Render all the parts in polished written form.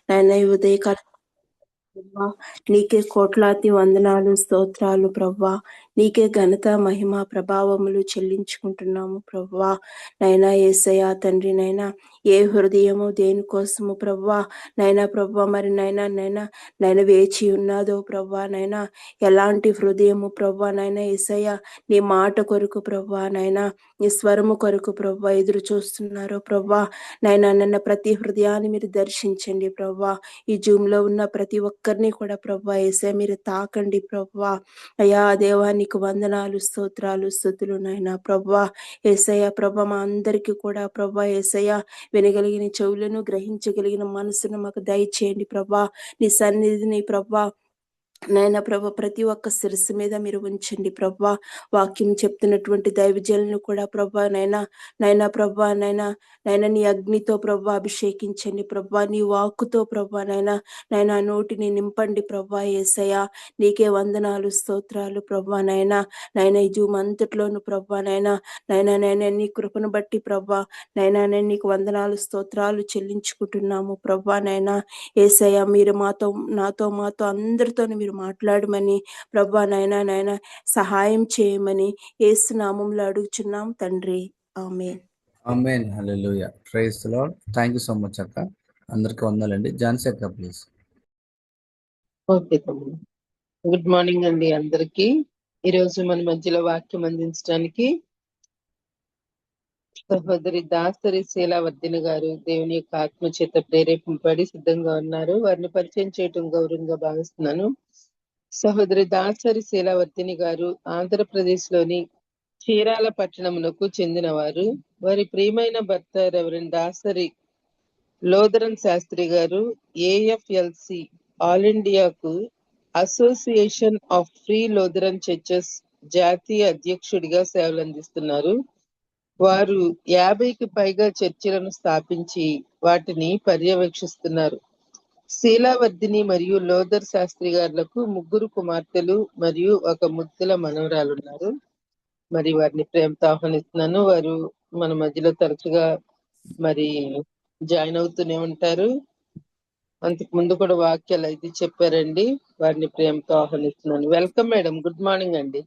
నాయన ఈ ఉదయకాల ప్రభా నీకే కోట్లాది వందనాలు స్తోత్రాలు ప్రవ్వా. నీకే ఘనత మహిమ ప్రభావములు చెల్లించుకుంటున్నాము ప్రవ్వా. నైనా యేసయ్య తండ్రి నైనా ఏ హృదయము దేనికోసము ప్రవ్వా నైనా ప్రవ్వా మరి నైనా వేచి ఉన్నాదో ప్రవ్వా నైనా ఎలాంటి హృదయము ప్రవ్వా నైనా యేసయ్య నీ మాట కొరకు ప్రవ్వా నైనా నీ స్వరము కొరకు ప్రవ్వా ఎదురు చూస్తున్నారో ప్రవ్వా నైనా ప్రతి హృదయాన్ని మీరు దర్శించండి ప్రవ్వా. ఈ జూమ్ లో ఉన్న ప్రతి ఒక్కరిని కూడా ప్రవ్వా యేసయ్య మీరు తాకండి ప్రవ్వా. అయ్యా దేవానికి వందనాలు స్తోత్రాలు స్తుతులు నాయన ప్రవ్వా. యేసయ్య ప్రభ మా అందరికీ కూడా ప్రవ్వా యేసయ్య వినగలిగిన చెవులను గ్రహించగలిగిన మనసును మాకు దయచేయండి ప్రభా. నీ సన్నిధిని ప్రభా నైనా ప్రభ ప్రతి ఒక్క శిరస్సు మీద మీరు ఉంచండి ప్రభా. వాక్యం చెప్తున్నటువంటి దైవజనులను కూడా ప్రభా నైనా ప్రభా నైనా నీ అగ్నితో ప్రభా అభిషేకించండి ప్రభా. నీ వాక్కుతో ప్రభా నైనా నోటిని నింపండి ప్రభా యేసయ్య. నీకే వందనాలు స్తోత్రాలు ప్రభా నైనా ఈ జూమ్ అంతట్లోను ప్రభా నైనా నీ కృపను బట్టి ప్రభా నేను నీకు వందనాలు స్తోత్రాలు చెల్లించుకుంటున్నాము ప్రభా నైనా యేసయ్య. మీరు నాతో మాతో అందరితోనూ మీరు మాట్లాడమని ప్రభా నైనా సహాయం చేయమని యేసు నామములో అడుగుచున్నాం తండ్రి, ఆమేన్. ఆమేన్. హల్లెలూయా. Praise the lord. Thank you so much అక్క. అందరికీ వందనాలండి. ఝాన్సీ అక్క ప్లీజ్. ఓకే తమ్ముడు. గుడ్ మార్నింగ్ అండి అందరికి. ఈరోజు మన మధ్యలో వాక్యం అందించడానికి సహోదరి దాసరి శీలావర్ధిని గారు దేవుని యొక్క ఆత్మ చేత ప్రేరేపింపబడి సిద్ధంగా ఉన్నారు. వారిని పరిచయం చేయటం గౌరవంగా భావిస్తున్నాను. సహోదరి దాసరి శీలావర్ధిని గారు ఆంధ్రప్రదేశ్ లోని చీరాల పట్టణమునకు చెందినవారు. వారి ప్రియమైన భర్త రెవరెండ్ దాసరి లోదరన్ శాస్త్రి గారు ఏఎఫ్ఎల్సి ఆల్ ఇండియాకు association of free Lutheran churches జాతీయ అధ్యక్షుడిగా సేవలు అందిస్తున్నారు. వారు 50కి పైగా చర్చిలను స్థాపించి వాటిని పర్యవేక్షిస్తున్నారు. శీలావర్ధిని మరియు లోదర్ శాస్త్రి గారులకు 3 కుమార్తెలు మరియు ఒక ముద్దుల మనవరాలున్నారు. మరి వారిని ప్రేమతో ఆహ్వానిస్తున్నాను. వారు మన మధ్యలో తరచుగా మరి జాయిన్ అవుతూనే ఉంటారు. అంతకు ముందు కూడా వాక్యాలు అయితే చెప్పారండి. వారిని ప్రేమతో ఆహ్వానిస్తున్నాను. Welcome madam. గుడ్ మార్నింగ్ అండి.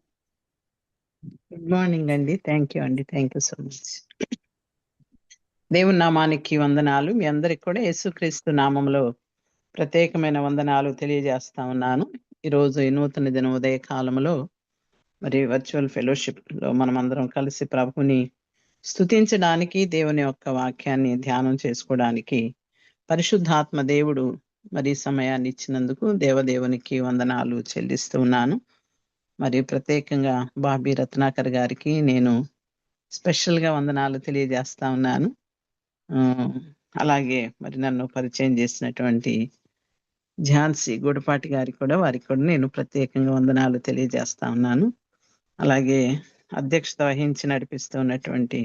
గుడ్ మార్నింగ్ అండి. థ్యాంక్ యూ అండి. Thank you so much. దేవుని నామానికి వందనాలు. మీ అందరికి కూడా యేసుక్రీస్తు నామంలో ప్రత్యేకమైన వందనాలు తెలియజేస్తా ఉన్నాను. ఈరోజు ఈ నూతన దిన ఉదయ కాలంలో మరి వర్చువల్ ఫెలోషిప్ లో మనం అందరం కలిసి ప్రభుని స్తుతించడానికి, దేవుని యొక్క వాక్యాన్ని ధ్యానం చేసుకోవడానికి పరిశుద్ధాత్మ దేవుడు మరి సమయాన్ని ఇచ్చినందుకు దేవదేవునికి వందనాలు చెల్లిస్తూ ఉన్నాను. మరి ప్రత్యేకంగా బాబీ రత్నాకర్ గారికి నేను స్పెషల్ గా వందనాలు తెలియజేస్తా ఉన్నాను. అలాగే మరి నన్ను పరిచయం చేసినటువంటి ఝాన్సీ గుడపాటి గారికి కూడా వారికి కూడా నేను ప్రత్యేకంగా వందనాలు తెలియజేస్తా ఉన్నాను. అలాగే అధ్యక్షత వహించి నడిపిస్తూ ఉన్నటువంటి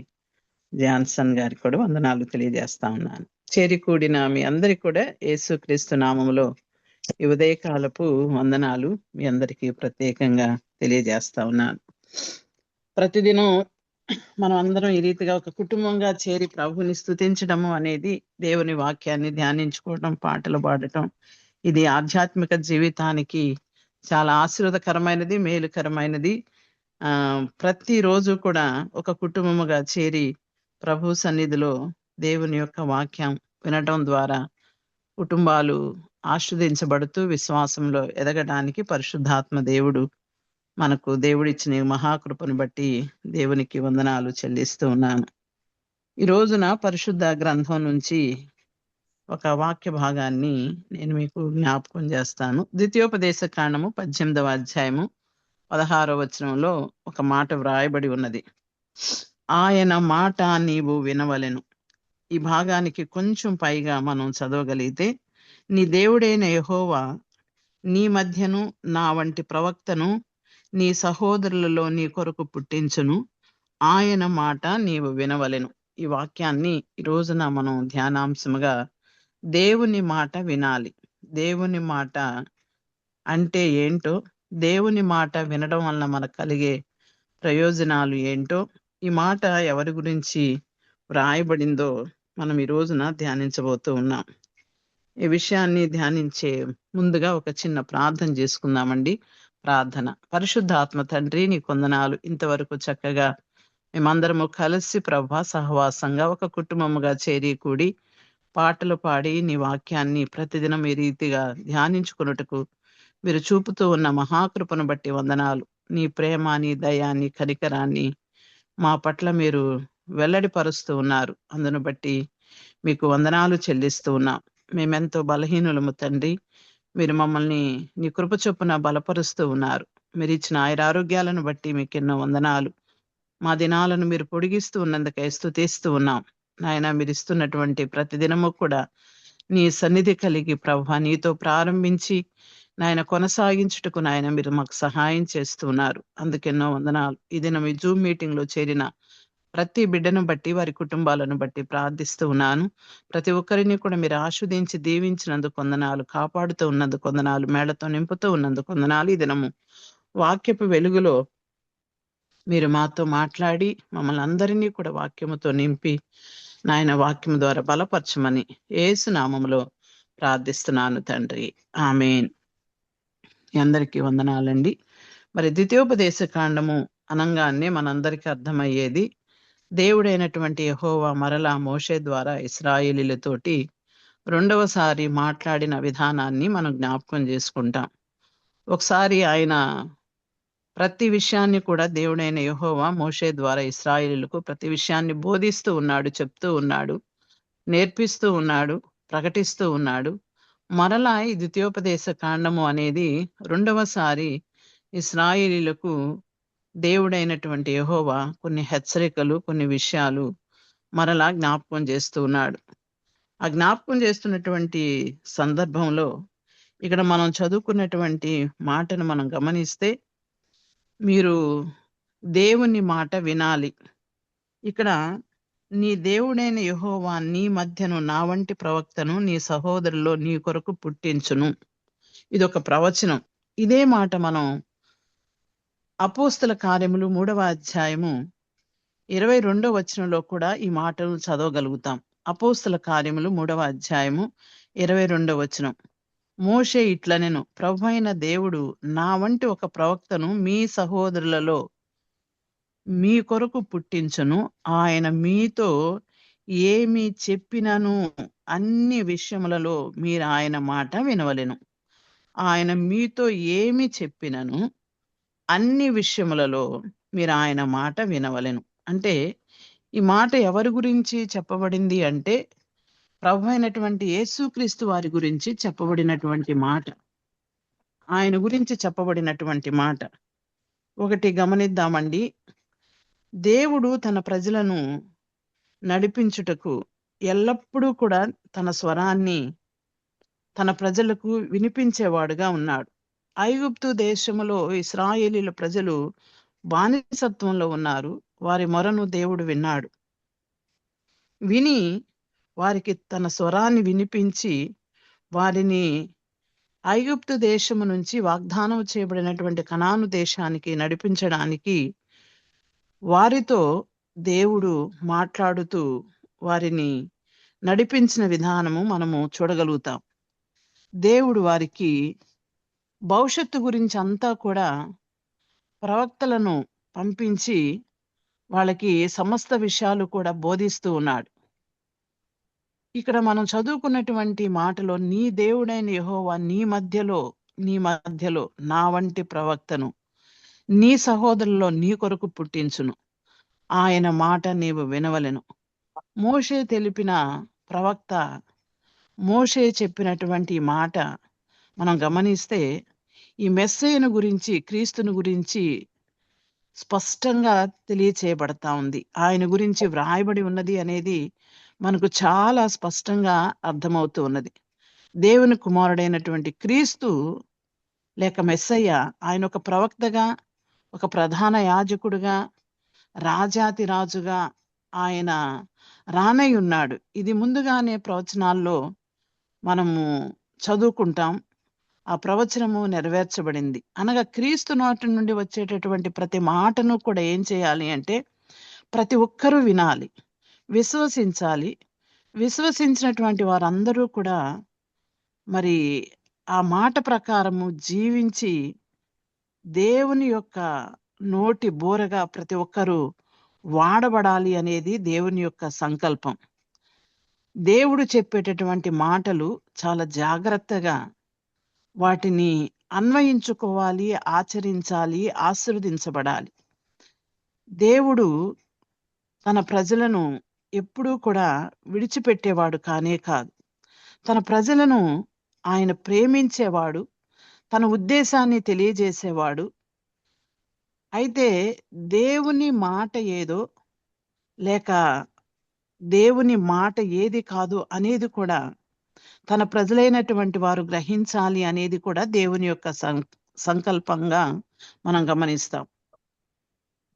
జాన్సన్ గారికి కూడా వందనాలు తెలియజేస్తా ఉన్నాను. చేరికూడిన మీ అందరికి కూడా యేసుక్రీస్తు నామములో ఈ ఉదయకాలపు వందనాలు మీ అందరికీ ప్రత్యేకంగా తెలియజేస్తా ఉన్నాను. ప్రతిదినం మనం అందరం ఈ రీతిగా ఒక కుటుంబంగా చేరి ప్రభుని స్తుతించడము అనేది, దేవుని వాక్యాన్ని ధ్యానించుకోవడం, పాటలు పాడటం, ఇది ఆధ్యాత్మిక జీవితానికి చాలా ఆశీర్వాదకరమైనది, మేలుకరమైనది. ప్రతిరోజు కూడా ఒక కుటుంబముగా చేరి ప్రభు సన్నిధిలో దేవుని యొక్క వాక్యం వినటం ద్వారా కుటుంబాలు ఆశీర్వదించబడుతూ విశ్వాసంలో ఎదగడానికి పరిశుద్ధాత్మ దేవుడు మనకు దేవుడిచ్చిన మహాకృపను బట్టి దేవునికి వందనాలు చెల్లిస్తూ ఉన్నాను. ఈ రోజున పరిశుద్ధ గ్రంథం నుంచి ఒక వాక్య భాగాన్ని నేను మీకు జ్ఞాపకం చేస్తాను. ద్వితీయోపదేశ కాండము 18వ అధ్యాయము 16వ వచనంలో ఒక మాట వ్రాయబడి ఉన్నది. ఆయన మాట నీవు వినవలెను. ఈ భాగానికి కొంచెం పైగా మనం చదవగలిగితే, నీ దేవుడైన యెహోవా నీ మధ్యను నా వంటి ప్రవక్తను నీ సహోదరులలో నీ కొరకు పుట్టించును, ఆయన మాట నీవు వినవలెను. ఈ వాక్యాన్ని ఈ రోజున మనం ధ్యానాంశముగా దేవుని మాట వినాలి. దేవుని మాట అంటే ఏంటో, దేవుని మాట వినడం వలన మనకు కలిగే ప్రయోజనాలు ఏంటో, ఈ మాట ఎవరి గురించి వ్రాయబడిందో మనం ఈ రోజున ధ్యానించబోతూ ఉన్నాం. ఈ విషయాన్ని ధ్యానించే ముందుగా ఒక చిన్న ప్రార్థన చేసుకుందామండి. ప్రార్థన. పరిశుద్ధాత్మ తండ్రి, నీ కొందనాలు. ఇంతవరకు చక్కగా మేమందరము కలిసి ప్రభా సహవాసంగా ఒక కుటుంబముగా చేరి కూడి పాటలు పాడి నీ వాక్యాన్ని ప్రతిదినం ఈ రీతిగా ధ్యానించుకున్నట్టుకు మీరు చూపుతూ ఉన్న మహాకృపను బట్టి వందనాలు. నీ ప్రేమ, నీ దయ, నీ కనికరాన్ని మా పట్ల మీరు వెల్లడిపరుస్తూ ఉన్నారు. అందును బట్టి మీకు వందనాలు చెల్లిస్తూ ఉన్నాం. మేమెంతో బలహీనులము తండ్రి. మీరు మమ్మల్ని నీ కృప చొప్పున బలపరుస్తూ ఉన్నారు. మీరు ఇచ్చిన ఆరోగ్యాలను బట్టి మీకు ఎన్నో వందనాలు. మా దినాలను మీరు పొడిగిస్తూ ఉన్నందుకై స్తుతిస్తూ ఉన్నాం. నాయన, మీరు ఇస్తున్నటువంటి ప్రతిదినము కూడా నీ సన్నిధి కలిగి ప్రభా నీతో ప్రారంభించి నాయన కొనసాగించుటకు నాయన మీరు మాకు సహాయం చేస్తూ ఉన్నారు. అందుకెన్నో వందనాలు. ఈ దినం ఈ జూమ్ మీటింగ్ లో చేరిన ప్రతి బిడ్డను బట్టి వారి కుటుంబాలను బట్టి ప్రార్థిస్తూ ఉన్నాను. ప్రతి ఒక్కరిని కూడా మీరు ఆస్వాదించి దీవించినందుకు వందనాలు, కాపాడుతూ ఉన్నందుకు వందనాలు, మేళతో నింపుతూ ఉన్నందుకు వందనాలు. ఈ దినము వాక్యపు వెలుగులో మీరు మాతో మాట్లాడి మమ్మల్ని అందరినీ కూడా వాక్యముతో నింపి నాయన వాక్యము ద్వారా బలపరచమని యేసు నామములో ప్రార్థిస్తున్నాను తండ్రి. ఆమేన్. అందరికీ వందనాలండి. మరి ద్వితీయోపదేశ కాండము అనంగానే మనందరికీ అర్థమయ్యేది, దేవుడైనటువంటి యెహోవా మరలా మోషే ద్వారా ఇశ్రాయేలీలతోటి రెండవసారి మాట్లాడిన విధానాన్ని మనం జ్ఞాపకం చేసుకుంటాం. ఒకసారి ఆయన ప్రతి విషయాన్ని కూడా దేవుడైన యెహోవా మోషే ద్వారా ఇశ్రాయేలీయులకు ప్రతి విషయాన్ని బోధిస్తూ ఉన్నాడు, చెప్తూ ఉన్నాడు, నేర్పిస్తూ ఉన్నాడు, ప్రకటిస్తూ ఉన్నాడు. మరలా ఈ ద్వితీయోపదేశ కాండము అనేది రెండవసారి ఇశ్రాయేలీయులకు దేవుడైనటువంటి యెహోవా కొన్ని హెచ్చరికలు, కొన్ని విషయాలు మరలా జ్ఞాపకం చేస్తూ ఉన్నాడు. ఆ జ్ఞాపకం చేస్తున్నటువంటి సందర్భంలో ఇక్కడ మనం చదువుకున్నటువంటి మాటను మనం గమనిస్తే, మీరు దేవుని మాట వినాలి. ఇక్కడ నీ దేవుడైన యెహోవా నీ మధ్యను నా వంటి ప్రవక్తను నీ సహోదరులో నీ కొరకు పుట్టించును. ఇదొక ప్రవచనం. ఇదే మాట మనం అపోస్తల కార్యములు 3వ అధ్యాయము 22వ వచనంలో కూడా ఈ మాటను చదవగలుగుతాం. అపోస్తల కార్యములు 3వ అధ్యాయము 22వ వచనం. మోషే ఇట్లనెను, ప్రభువైన దేవుడు నా వంటి ఒక ప్రవక్తను మీ సహోదరులలో మీ కొరకు పుట్టించును. ఆయన మీతో ఏమి చెప్పినను అన్ని విషయములలో మీరు ఆయన మాట వినవలెను. ఆయన మీతో ఏమి చెప్పినను అన్ని విషయములలో మీరు ఆయన మాట వినవలెను. అంటే ఈ మాట ఎవరి గురించి చెప్పబడింది అంటే, ప్రభు అయినటువంటి యేసుక్రీస్తు వారి గురించి చెప్పబడినటువంటి మాట, ఆయన గురించి చెప్పబడినటువంటి మాట. ఒకటి గమనిద్దామండి, దేవుడు తన ప్రజలను నడిపించుటకు ఎల్లప్పుడూ కూడా తన స్వరాన్ని తన ప్రజలకు వినిపించేవాడుగా ఉన్నాడు. ఐగుప్తు దేశములో ఇశ్రాయేలీల ప్రజలు బానిసత్వంలో ఉన్నారు. వారి మొరను దేవుడు విన్నాడు. విని వారికి తన స్వరాన్ని వినిపించి వారిని ఐగుప్తు దేశము నుంచి వాగ్దానం చేయబడినటువంటి కనాను దేశానికి నడిపించడానికి వారితో దేవుడు మాట్లాడుతూ వారిని నడిపించిన విధానము మనము చూడగలుగుతాం. దేవుడు వారికి భవిష్యత్తు గురించి అంతా కూడా ప్రవక్తలను పంపించి వాళ్ళకి సమస్త విషయాలు కూడా బోధిస్తూ ఉన్నాడు. ఇక్కడ మనం చదువుకున్నటువంటి మాటలో, నీ దేవుడైన యెహోవా నీ మధ్యలో నా వంటి ప్రవక్తను నీ సహోదరులో నీ కొరకు పుట్టించును. ఆయన మాట నీవు వినవలెను. మోషే తెలిపిన ప్రవక్త మోషే చెప్పినటువంటి మాట మనం గమనిస్తే, ఈ మెస్సయ్యను గురించి, క్రీస్తుని గురించి స్పష్టంగా తెలియచేయబడతా ఉంది. ఆయన గురించి వ్రాయబడి ఉన్నది అనేది మనకు చాలా స్పష్టంగా అర్థమవుతూ ఉన్నది. దేవుని కుమారుడైనటువంటి క్రీస్తు లేక మెస్సయ్య, ఆయన ఒక ప్రవక్తగా, ఒక ప్రధాన యాజకుడుగా, రాజాతి రాజుగా ఆయన రానై ఉన్నాడు. ఇది ముందుగానే ప్రవచనాల్లో మనము చదువుకుంటాం. ఆ ప్రవచనము నెరవేర్చబడింది. అనగా క్రీస్తు నోటి నుండి వచ్చేటటువంటి ప్రతి మాటను కూడా ఏం చేయాలి అంటే, ప్రతి ఒక్కరూ వినాలి, విశ్వసించాలి. విశ్వసించినటువంటి వారందరూ కూడా మరి ఆ మాట ప్రకారము జీవించి దేవుని యొక్క నోటి బోరగా ప్రతి ఒక్కరూ వాడబడాలి అనేది దేవుని యొక్క సంకల్పం. దేవుడు చెప్పేటటువంటి మాటలు చాలా జాగ్రత్తగా వాటిని అన్వయించుకోవాలి, ఆచరించాలి, ఆశీర్వదించబడాలి. దేవుడు తన ప్రజలను ఎప్పుడూ కూడా విడిచిపెట్టేవాడు కానే కాదు. తన ప్రజలను ఆయన ప్రేమించేవాడు, తన ఉద్దేశాన్ని తెలియజేసేవాడు. అయితే దేవుని మాట ఏదో లేక దేవుని మాట ఏది కాదు అనేది కూడా తన ప్రజలైనటువంటి వారు గ్రహించాలి అనేది కూడా దేవుని యొక్క సంకల్పంగా మనం గమనిస్తాం.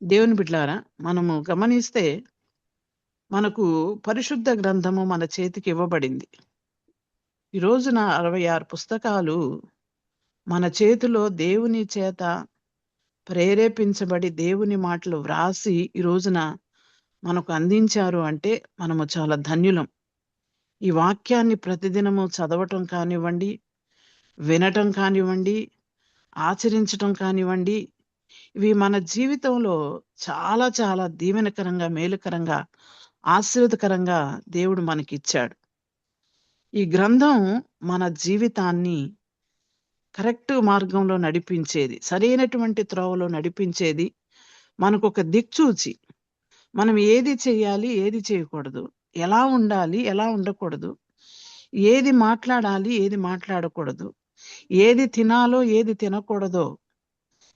దేవుని బిడ్డలారా, మనము గమనిస్తే మనకు పరిశుద్ధ గ్రంథము మన చేతికి ఇవ్వబడింది. ఈ రోజున 66 పుస్తకాలు మన చేతిలో దేవుని చేత ప్రేరేపించబడి దేవుని మాటలు వ్రాసి ఈ రోజున మనకు అందించారు అంటే మనము చాలా ధన్యులం. ఈ వాక్యాన్ని ప్రతిదినము చదవటం కానివ్వండి, వినటం కానివ్వండి, ఆచరించటం కానివ్వండి, ఇవి మన జీవితంలో చాలా చాలా దీవెనకరంగా, మేలుకరంగా, ఆశీర్వదకరంగా దేవుడు మనకిచ్చాడు. ఈ గ్రంథం మన జీవితాన్ని కరెక్ట్ మార్గంలో నడిపించేది, సరైనటువంటి త్రోవలో నడిపించేది, మనకు ఒక దిక్చూచి మనం ఏది చేయాలి, ఏది చేయకూడదు, ఎలా ఉండాలి, ఎలా ఉండకూడదు, ఏది మాట్లాడాలి, ఏది మాట్లాడకూడదు, ఏది తినాలో, ఏది తినకూడదో,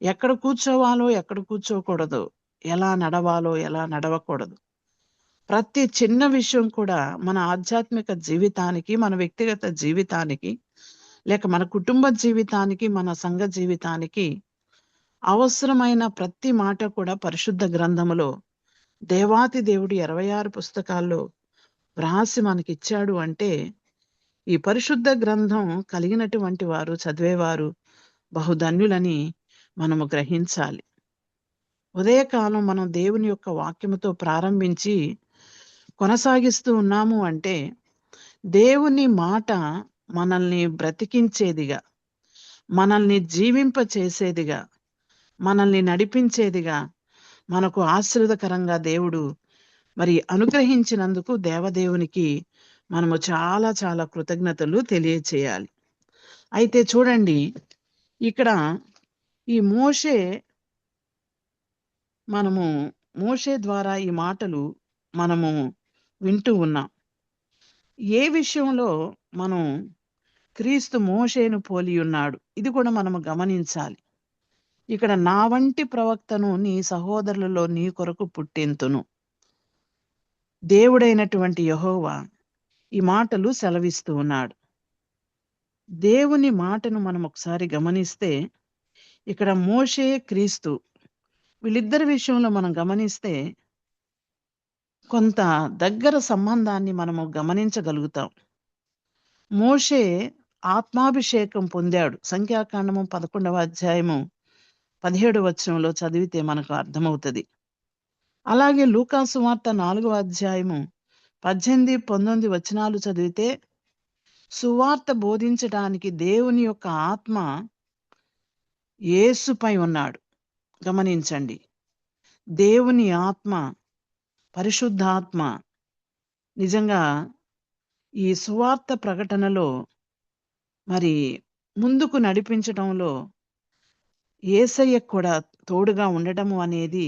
ఎక్కడ కూర్చోవాలో, ఎక్కడ కూర్చోకూడదు, ఎలా నడవాలో, ఎలా నడవకూడదు, ప్రతి చిన్న విషయం కూడా మన ఆధ్యాత్మిక జీవితానికి, మన వ్యక్తిగత జీవితానికి, లేక మన కుటుంబ జీవితానికి, మన సంఘ జీవితానికి అవసరమైన ప్రతి మాట కూడా పరిశుద్ధ గ్రంథములో దేవాతి దేవుడు 26 పుస్తకాల్లో వ్రాసి మనకిచ్చాడు అంటే ఈ పరిశుద్ధ గ్రంథం కలిగినటువంటి వారు, చదివేవారు బహుధన్యులని మనము గ్రహించాలి. ఉదయకాలం మనం దేవుని యొక్క వాక్యముతో ప్రారంభించి కొనసాగిస్తూ ఉన్నాము అంటే దేవుని మాట మనల్ని బ్రతికించేదిగా, మనల్ని జీవింపచేసేదిగా, మనల్ని నడిపించేదిగా, మనకు ఆశీర్వదకరంగా దేవుడు మరి అనుగ్రహించినందుకు దేవదేవునికి మనము చాలా చాలా కృతజ్ఞతలు తెలియచేయాలి. అయితే చూడండి, ఇక్కడ ఈ మోషే ద్వారా ఈ మాటలు మనము వింటూ ఉన్నాం. ఏ విషయంలో మనం క్రీస్తు మోషేను పోలి ఉన్నాడు, ఇది కూడా మనము గమనించాలి. ఇక్కడ నా వంటి ప్రవక్తను నీ సహోదరులలో నీ కొరకు పుట్టింతును, దేవుడైనటువంటి యెహోవా ఈ మాటలు సెలవిస్తూ ఉన్నాడు. దేవుని మాటను మనం ఒకసారి గమనిస్తే ఇక్కడ మోషే, క్రీస్తు వీళ్ళిద్దరి విషయంలో మనం గమనిస్తే కొంత దగ్గర సంబంధాన్ని మనము గమనించగలుగుతాం. మోషే ఆత్మాభిషేకం పొందాడు. సంఖ్యాకాండము 11వ అధ్యాయము 17వ వచనంలో చదివితే మనకు అర్థమవుతుంది. అలాగే లూకా సువార్త 4వ అధ్యాయము 18, 19 వచనాలు చదివితే సువార్త బోధించడానికి దేవుని యొక్క ఆత్మ యేసుపై ఉన్నాడు. గమనించండి, దేవుని ఆత్మ, పరిశుద్ధాత్మ నిజంగా ఈ సువార్త ప్రకటనలో మరి ముందుకు నడిపించడంలో యేసయ్యకు కూడా తోడుగా ఉండటము అనేది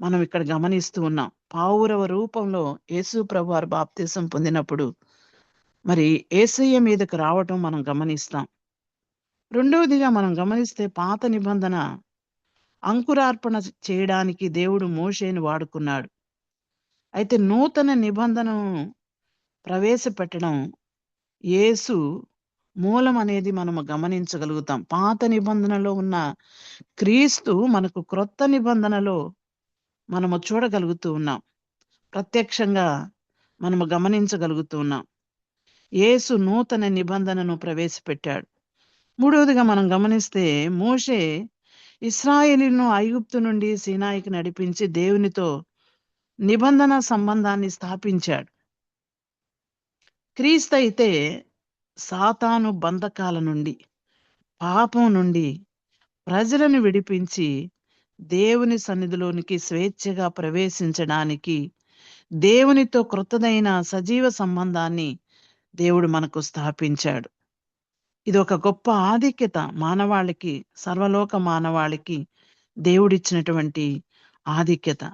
మనం ఇక్కడ గమనిస్తూ ఉన్నాం. పావురవ రూపంలో యేసు ప్రభువారు బాప్తిసం పొందినప్పుడు మరి యేసయ్య మీదకు రావటం మనం గమనిస్తాం. రెండవదిగా మనం గమనిస్తే పాత నిబంధన అంకురార్పణ చేయడానికి దేవుడు మోషేను వాడుకున్నాడు. అయితే నూతన నిబంధనను ప్రవేశపెట్టడం యేసు మూలం అనేది మనము గమనించగలుగుతాం. పాత నిబంధనలో ఉన్న క్రీస్తు మనకు క్రొత్త నిబంధనలో మనము చూడగలుగుతూ ఉన్నాం, ప్రత్యక్షంగా మనము గమనించగలుగుతూ ఉన్నాం. యేసు నూతన నిబంధనను ప్రవేశపెట్టాడు. మూడవదిగా మనం గమనిస్తే మోషే ఇశ్రాయేలీయులను ఐగుప్తు నుండి సీనాయికి నడిపించి దేవునితో నిబంధన సంబంధాన్ని స్థాపించాడు. క్రీస్తు అయితే సాతాను బంధకాల నుండి, పాపం నుండి ప్రజలను విడిపించి దేవుని సన్నిధిలోనికి స్వేచ్ఛగా ప్రవేశించడానికి దేవునితో క్రొత్తదైన సజీవ సంబంధాన్ని దేవుడు మనకు స్థాపించాడు. ఇది ఒక గొప్ప ఆధిక్యత మానవాళికి, సర్వలోక మానవాళికి దేవుడిచ్చినటువంటి ఆధిక్యత.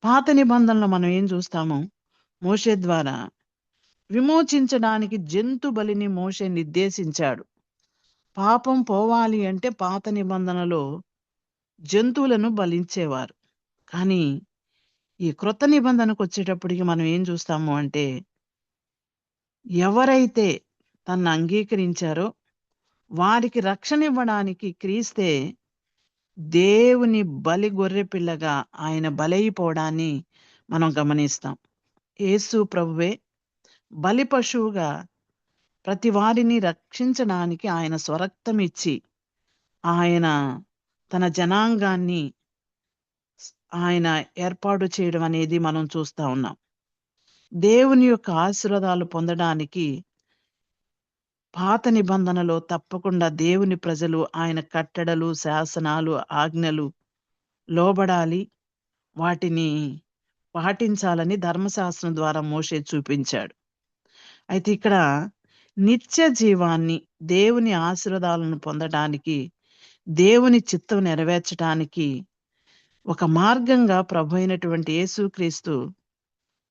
పాత నిబంధనలో మనం ఏం చూస్తాము? మోషే ద్వారా విమోచించడానికి జంతు బలిని మోషే నిర్దేశించాడు. పాపం పోవాలి అంటే పాత నిబంధనలో జంతువులను బలించేవారు. కానీ ఈ క్రొత్త నిబంధనకు వచ్చేటప్పటికి మనం ఏం చూస్తాము అంటే, ఎవరైతే తన్ను అంగీకరించారో వారికి రక్షణ ఇవ్వడానికి క్రీస్తే దేవుని బలి గొర్రె పిల్లగా ఆయన బలైపోవడాన్ని మనం గమనిస్తాం. యేసు ప్రభువే బలి పశువుగా ప్రతి వారిని రక్షించడానికి ఆయన స్వరక్తం ఇచ్చి ఆయన తన జనాంగాన్ని ఆయన ఏర్పాటు చేయడం అనేది మనం చూస్తా ఉన్నాం. దేవుని యొక్క ఆశీర్వాదాలు పొందడానికి పాత నిబంధనలో తప్పకుండా దేవుని ప్రజలు ఆయన కట్టడలు, శాసనాలు, ఆజ్ఞలు లోబడాలి, వాటిని పాటించాలని ధర్మశాస్త్రం ద్వారా మోషే చూపించాడు. అయితే ఇక్కడ నిత్య జీవాన్ని, దేవుని ఆశీర్వాదాలను పొందడానికి, దేవుని చిత్తం నెరవేర్చడానికి ఒక మార్గంగా ప్రభు అయినటువంటి యేసుక్రీస్తు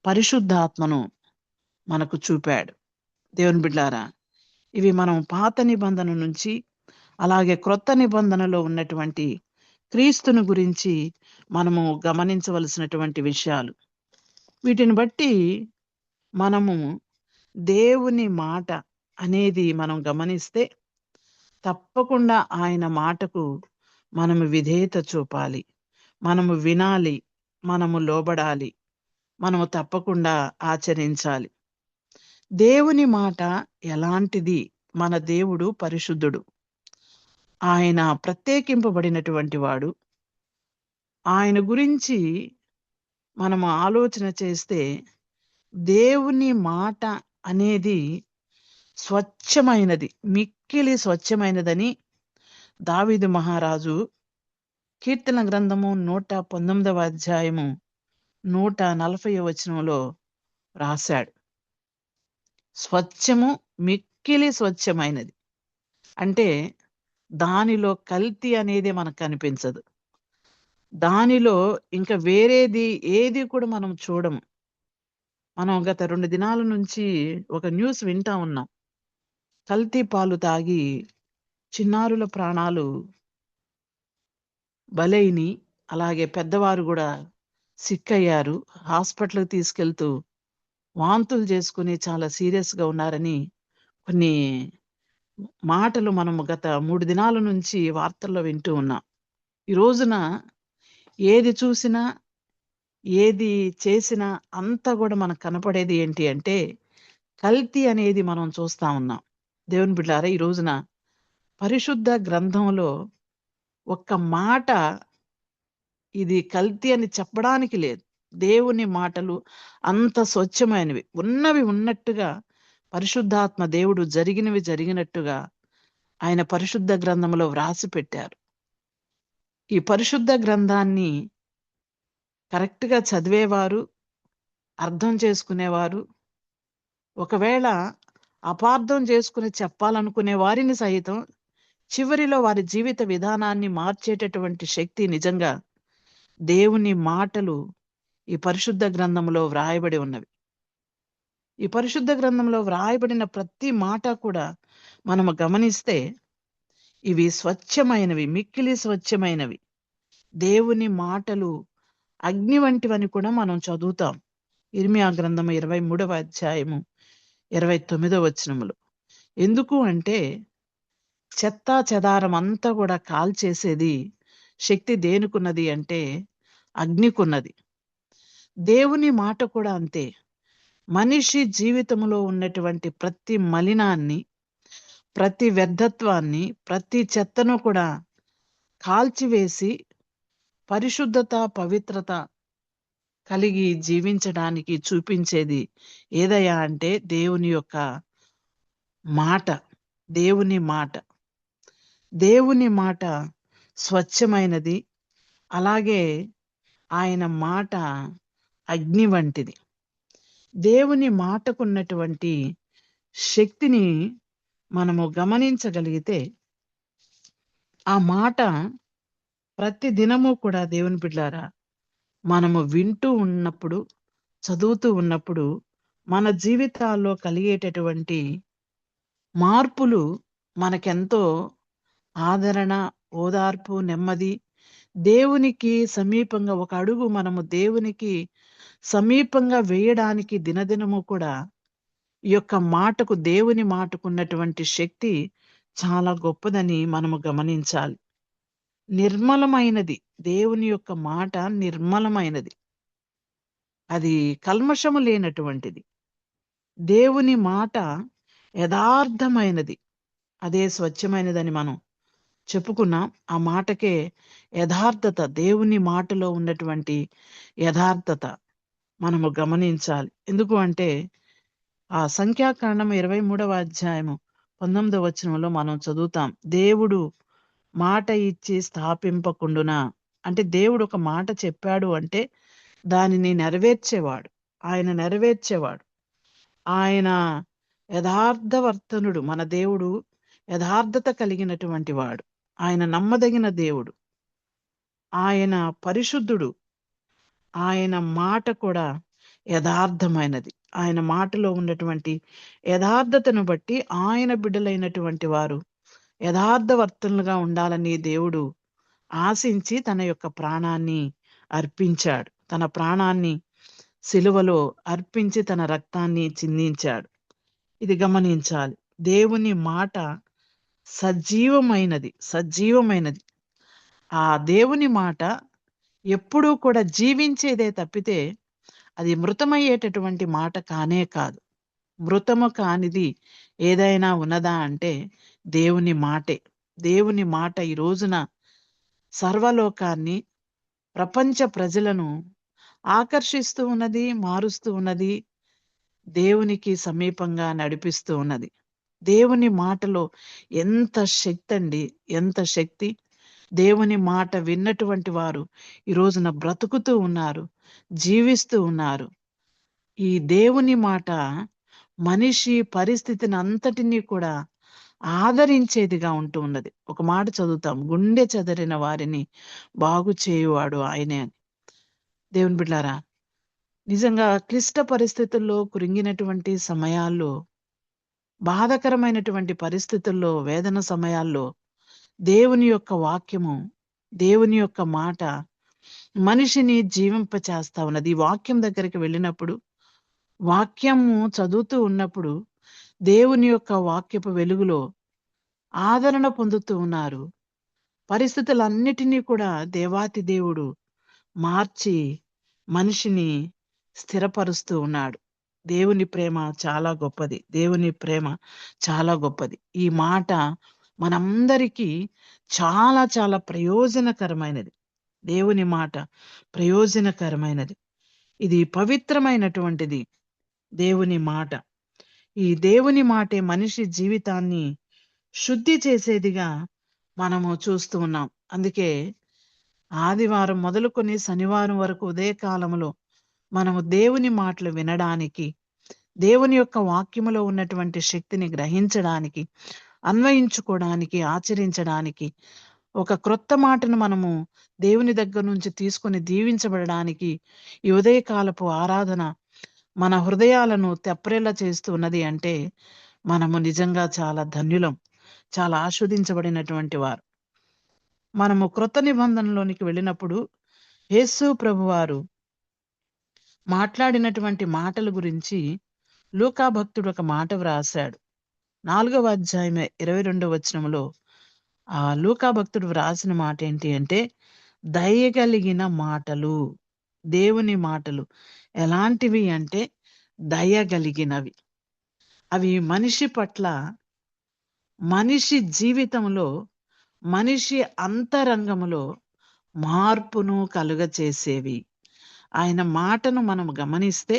పరిశుద్ధాత్మను మనకు చూపాడు. దేవుని బిడ్డారా, ఇవి మనం పాత నిబంధన నుంచి అలాగే క్రొత్త నిబంధనలో ఉన్నటువంటి క్రీస్తుని గురించి మనము గమనించవలసినటువంటి విషయాలు. వీటిని బట్టి మనము దేవుని మాట అనేది మనం గమనిస్తే తప్పకుండా ఆయన మాటకు మనము విధేయత చూపాలి, మనము వినాలి, మనము లోబడాలి, మనము తప్పకుండా ఆచరించాలి. దేవుని మాట ఎలాంటిది? మన దేవుడు పరిశుద్ధుడు, ఆయన ప్రత్యేకింపబడినటువంటి వాడు. ఆయన గురించి మనము ఆలోచన చేస్తే దేవుని మాట అనేది స్వచ్ఛమైనది, మిక్కిలి స్వచ్ఛమైనదని దావీదు మహారాజు కీర్తన గ్రంథము 119వ అధ్యాయము 140వ వచనంలో రాశాడు. స్వచ్ఛము, మిక్కిలి స్వచ్ఛమైనది అంటే దానిలో కల్తీ అనేది మనకు కనిపించదు. దానిలో ఇంకా వేరేది ఏది కూడా మనం చూడము. మనం గత 2 దినాల నుంచి ఒక న్యూస్ వింటా ఉన్నాం. కల్తీ పాలు తాగి చిన్నారుల ప్రాణాలు బలైని, అలాగే పెద్దవారు కూడా సిక్కయ్యారు. హాస్పిటల్కి తీసుకెళ్తూ వాంతులు చేసుకుని చాలా సీరియస్గా ఉన్నారని కొన్ని మాటలు మనము గత 3 దినాల నుంచి వార్తల్లో వింటూ ఉన్నాం. ఈ రోజున ఏది చూసినా, ఏది చేసినా అంతా కూడా మనకు కనపడేది ఏంటి అంటే కల్తీ అనేది మనం చూస్తా ఉన్నాం. దేవుని బిడ్డారా, ఈ రోజున పరిశుద్ధ గ్రంథంలో ఒక్క మాట ఇది కల్తీ అని చెప్పడానికి లేదు. దేవుని మాటలు అంత స్వచ్ఛమైనవి, ఉన్నవి ఉన్నట్టుగా పరిశుద్ధాత్మ దేవుడు జరిగినవి జరిగినట్టుగా ఆయన పరిశుద్ధ గ్రంథంలో వ్రాసి పెట్టారు. ఈ పరిశుద్ధ గ్రంథాన్ని కరెక్ట్గా చదివేవారు, అర్థం చేసుకునేవారు, ఒకవేళ అపార్థం చేసుకుని చెప్పాలనుకునే వారిని సైతం చివరిలో వారి జీవిత విధానాన్ని మార్చేటటువంటి శక్తి నిజంగా దేవుని మాటలు ఈ పరిశుద్ధ గ్రంథంలో వ్రాయబడి ఉన్నవి. ఈ పరిశుద్ధ గ్రంథంలో వ్రాయబడిన ప్రతి మాట కూడా మనము గమనిస్తే ఇవి స్వచ్ఛమైనవి, మిక్కిలి స్వచ్ఛమైనవి. దేవుని మాటలు అగ్ని వంటివని కూడా మనం చదువుతాం. ఇర్మియా గ్రంథము 23వ అధ్యాయము 29వ వచనములు. ఎందుకు అంటే చెత్త చెదారం అంతా కూడా కాల్చేసేది శక్తి దేనికున్నది అంటే అగ్నికున్నది. దేవుని మాట కూడా అంతే. మనిషి జీవితంలో ఉన్నటువంటి ప్రతి మలినాన్ని, ప్రతి వ్యర్థత్వాన్ని, ప్రతి చెత్తను కూడా కాల్చివేసి పరిశుద్ధత, పవిత్రత కలిగి జీవించడానికి చూపించేది ఏదయ్యా అంటే దేవుని యొక్క మాట, దేవుని మాట. దేవుని మాట స్వచ్ఛమైనది. అలాగే ఆయన మాట అగ్ని వంటిది. దేవుని మాటకున్నటువంటి శక్తిని మనము గమనించగలిగితే, ఆ మాట ప్రతి దినము కూడా దేవుని బిడ్డలారా మనము వింటూ ఉన్నప్పుడు, చదువుతూ ఉన్నప్పుడు మన జీవితాల్లో కలిగేటటువంటి మార్పులు మనకెంతో ఆదరణ, ఓదార్పు, నెమ్మది, దేవునికి సమీపంగా ఒక అడుగు మనము దేవునికి సమీపంగా వేయడానికి దినదినము కూడా ఈ యొక్క మాటకు, దేవుని మాటకున్నటువంటి శక్తి చాలా గొప్పదని మనము గమనించాలి. నిర్మలమైనది, దేవుని యొక్క మాట నిర్మలమైనది, అది కల్మషము లేనటువంటిది. దేవుని మాట యథార్థమైనది, అదే స్వచ్ఛమైనదని మనం చెప్పుకున్నాం. ఆ మాటకే యథార్థత, దేవుని మాటలో ఉన్నటువంటి యథార్థత మనము గమనించాలి. ఎందుకు అంటే ఆ సంఖ్యాకాండం 23వ అధ్యాయము 19వ వచనంలో మనం చదువుతాం, దేవుడు మాట ఇచ్చి స్థాపింపకుండునా. అంటే దేవుడు ఒక మాట చెప్పాడు అంటే దానిని నెరవేర్చేవాడు, ఆయన నెరవేర్చేవాడు. ఆయన యథార్థవర్తనుడు, మన దేవుడు యథార్థత కలిగినటువంటి వాడు, ఆయన నమ్మదగిన దేవుడు, ఆయన పరిశుద్ధుడు, ఆయన మాట కూడా యథార్థమైనది. ఆయన మాటలో ఉన్నటువంటి యథార్థతను బట్టి ఆయన బిడ్డలైనటువంటి వారు యథార్థవర్తనులుగా ఉండాలని దేవుడు ఆశించి తన యొక్క ప్రాణాన్ని అర్పించాడు. తన ప్రాణాన్ని సిలువలో అర్పించి తన రక్తాన్ని చిందించాడు. ఇది గమనించాలి. దేవుని మాట సజీవమైనది, సజీవమైనది. ఆ దేవుని మాట ఎప్పుడూ కూడా జీవించేదే తప్పితే అది మృతమయ్యేటటువంటి మాట కానే కాదు. మృతము కానిది ఏదైనా ఉన్నదా అంటే దేవుని మాటే. దేవుని మాట ఈ రోజున సర్వలోకాన్ని, ప్రపంచ ప్రజలను ఆకర్షిస్తూ ఉన్నది, మారుస్తూ ఉన్నది, దేవునికి సమీపంగా నడిపిస్తూ ఉన్నది. దేవుని మాటలో ఎంత శక్తి అండి, ఎంత శక్తి! దేవుని మాట విన్నటువంటి వారు ఈ రోజున బ్రతుకుతూ ఉన్నారు, జీవిస్తూ ఉన్నారు. ఈ దేవుని మాట మనిషి పరిస్థితిని అంతటినీ కూడా ఆదరించేదిగా ఉంటూ ఉన్నది. ఒక మాట చదువుతాం, గుండె చెదరిన వారిని బాగు చేయువాడు ఆయనే అని. దేవుని బిడ్డలారా, నిజంగా క్లిష్ట పరిస్థితుల్లో, కృంగినటువంటి సమయాల్లో, బాధకరమైనటువంటి పరిస్థితుల్లో, వేదన సమయాల్లో దేవుని యొక్క వాక్యము, దేవుని యొక్క మాట మనిషిని జీవింపచేస్తా ఉన్నది. ఈ వాక్యం దగ్గరికి వెళ్ళినప్పుడు, వాక్యము చదువుతూ ఉన్నప్పుడు దేవుని యొక్క వాక్యపు వెలుగులో ఆదరణ పొందుతూ ఉన్నారు. పరిస్థితులన్నిటినీ కూడా దేవాతి దేవుడు మార్చి మనిషిని స్థిరపరుస్తూ ఉన్నాడు. దేవుని ప్రేమ చాలా గొప్పది, దేవుని ప్రేమ చాలా గొప్పది. ఈ మాట మనందరికీ చాలా చాలా ప్రయోజనకరమైనది. దేవుని మాట ప్రయోజనకరమైనది. ఇది పవిత్రమైనటువంటిది దేవుని మాట. ఈ దేవుని మాటే మనిషి జీవితాన్ని శుద్ధి చేసేదిగా మనము చూస్తూ ఉన్నాం. అందుకే ఆదివారం మొదలుకొని శనివారం వరకు ఉదయకాలంలో మనము దేవుని మాటలు వినడానికి, దేవుని యొక్క వాక్యములో ఉన్నటువంటి శక్తిని గ్రహించడానికి, అన్వయించుకోవడానికి, ఆచరించడానికి, ఒక క్రొత్త మాటను మనము దేవుని దగ్గర నుంచి తీసుకొని దీవించబడడానికి ఈ ఉదయకాలపు ఆరాధన మన హృదయాలను తెప్రేలా చేస్తూ ఉన్నది అంటే మనము నిజంగా చాలా ధన్యులం, చాలా ఆస్వాదించబడినటువంటి వారు. మనము క్రొత్త నిబంధనలోనికి వెళ్ళినప్పుడు యేసు ప్రభువారు మాట్లాడినటువంటి మాటల గురించి లూకా భక్తుడు ఒక మాట వ్రాసాడు. 4వ అధ్యాయం 22వ వచనంలో ఆ లూకా భక్తుడు వ్రాసిన మాట ఏంటి అంటే, దయగలిగిన మాటలు. దేవుని మాటలు ఎలాంటివి అంటే దయగలిగినవి. అవి మనిషి పట్ల, మనిషి జీవితంలో, మనిషి అంతరంగములో మార్పును కలుగచేసేవి. ఆయన మాటను మనం గమనిస్తే,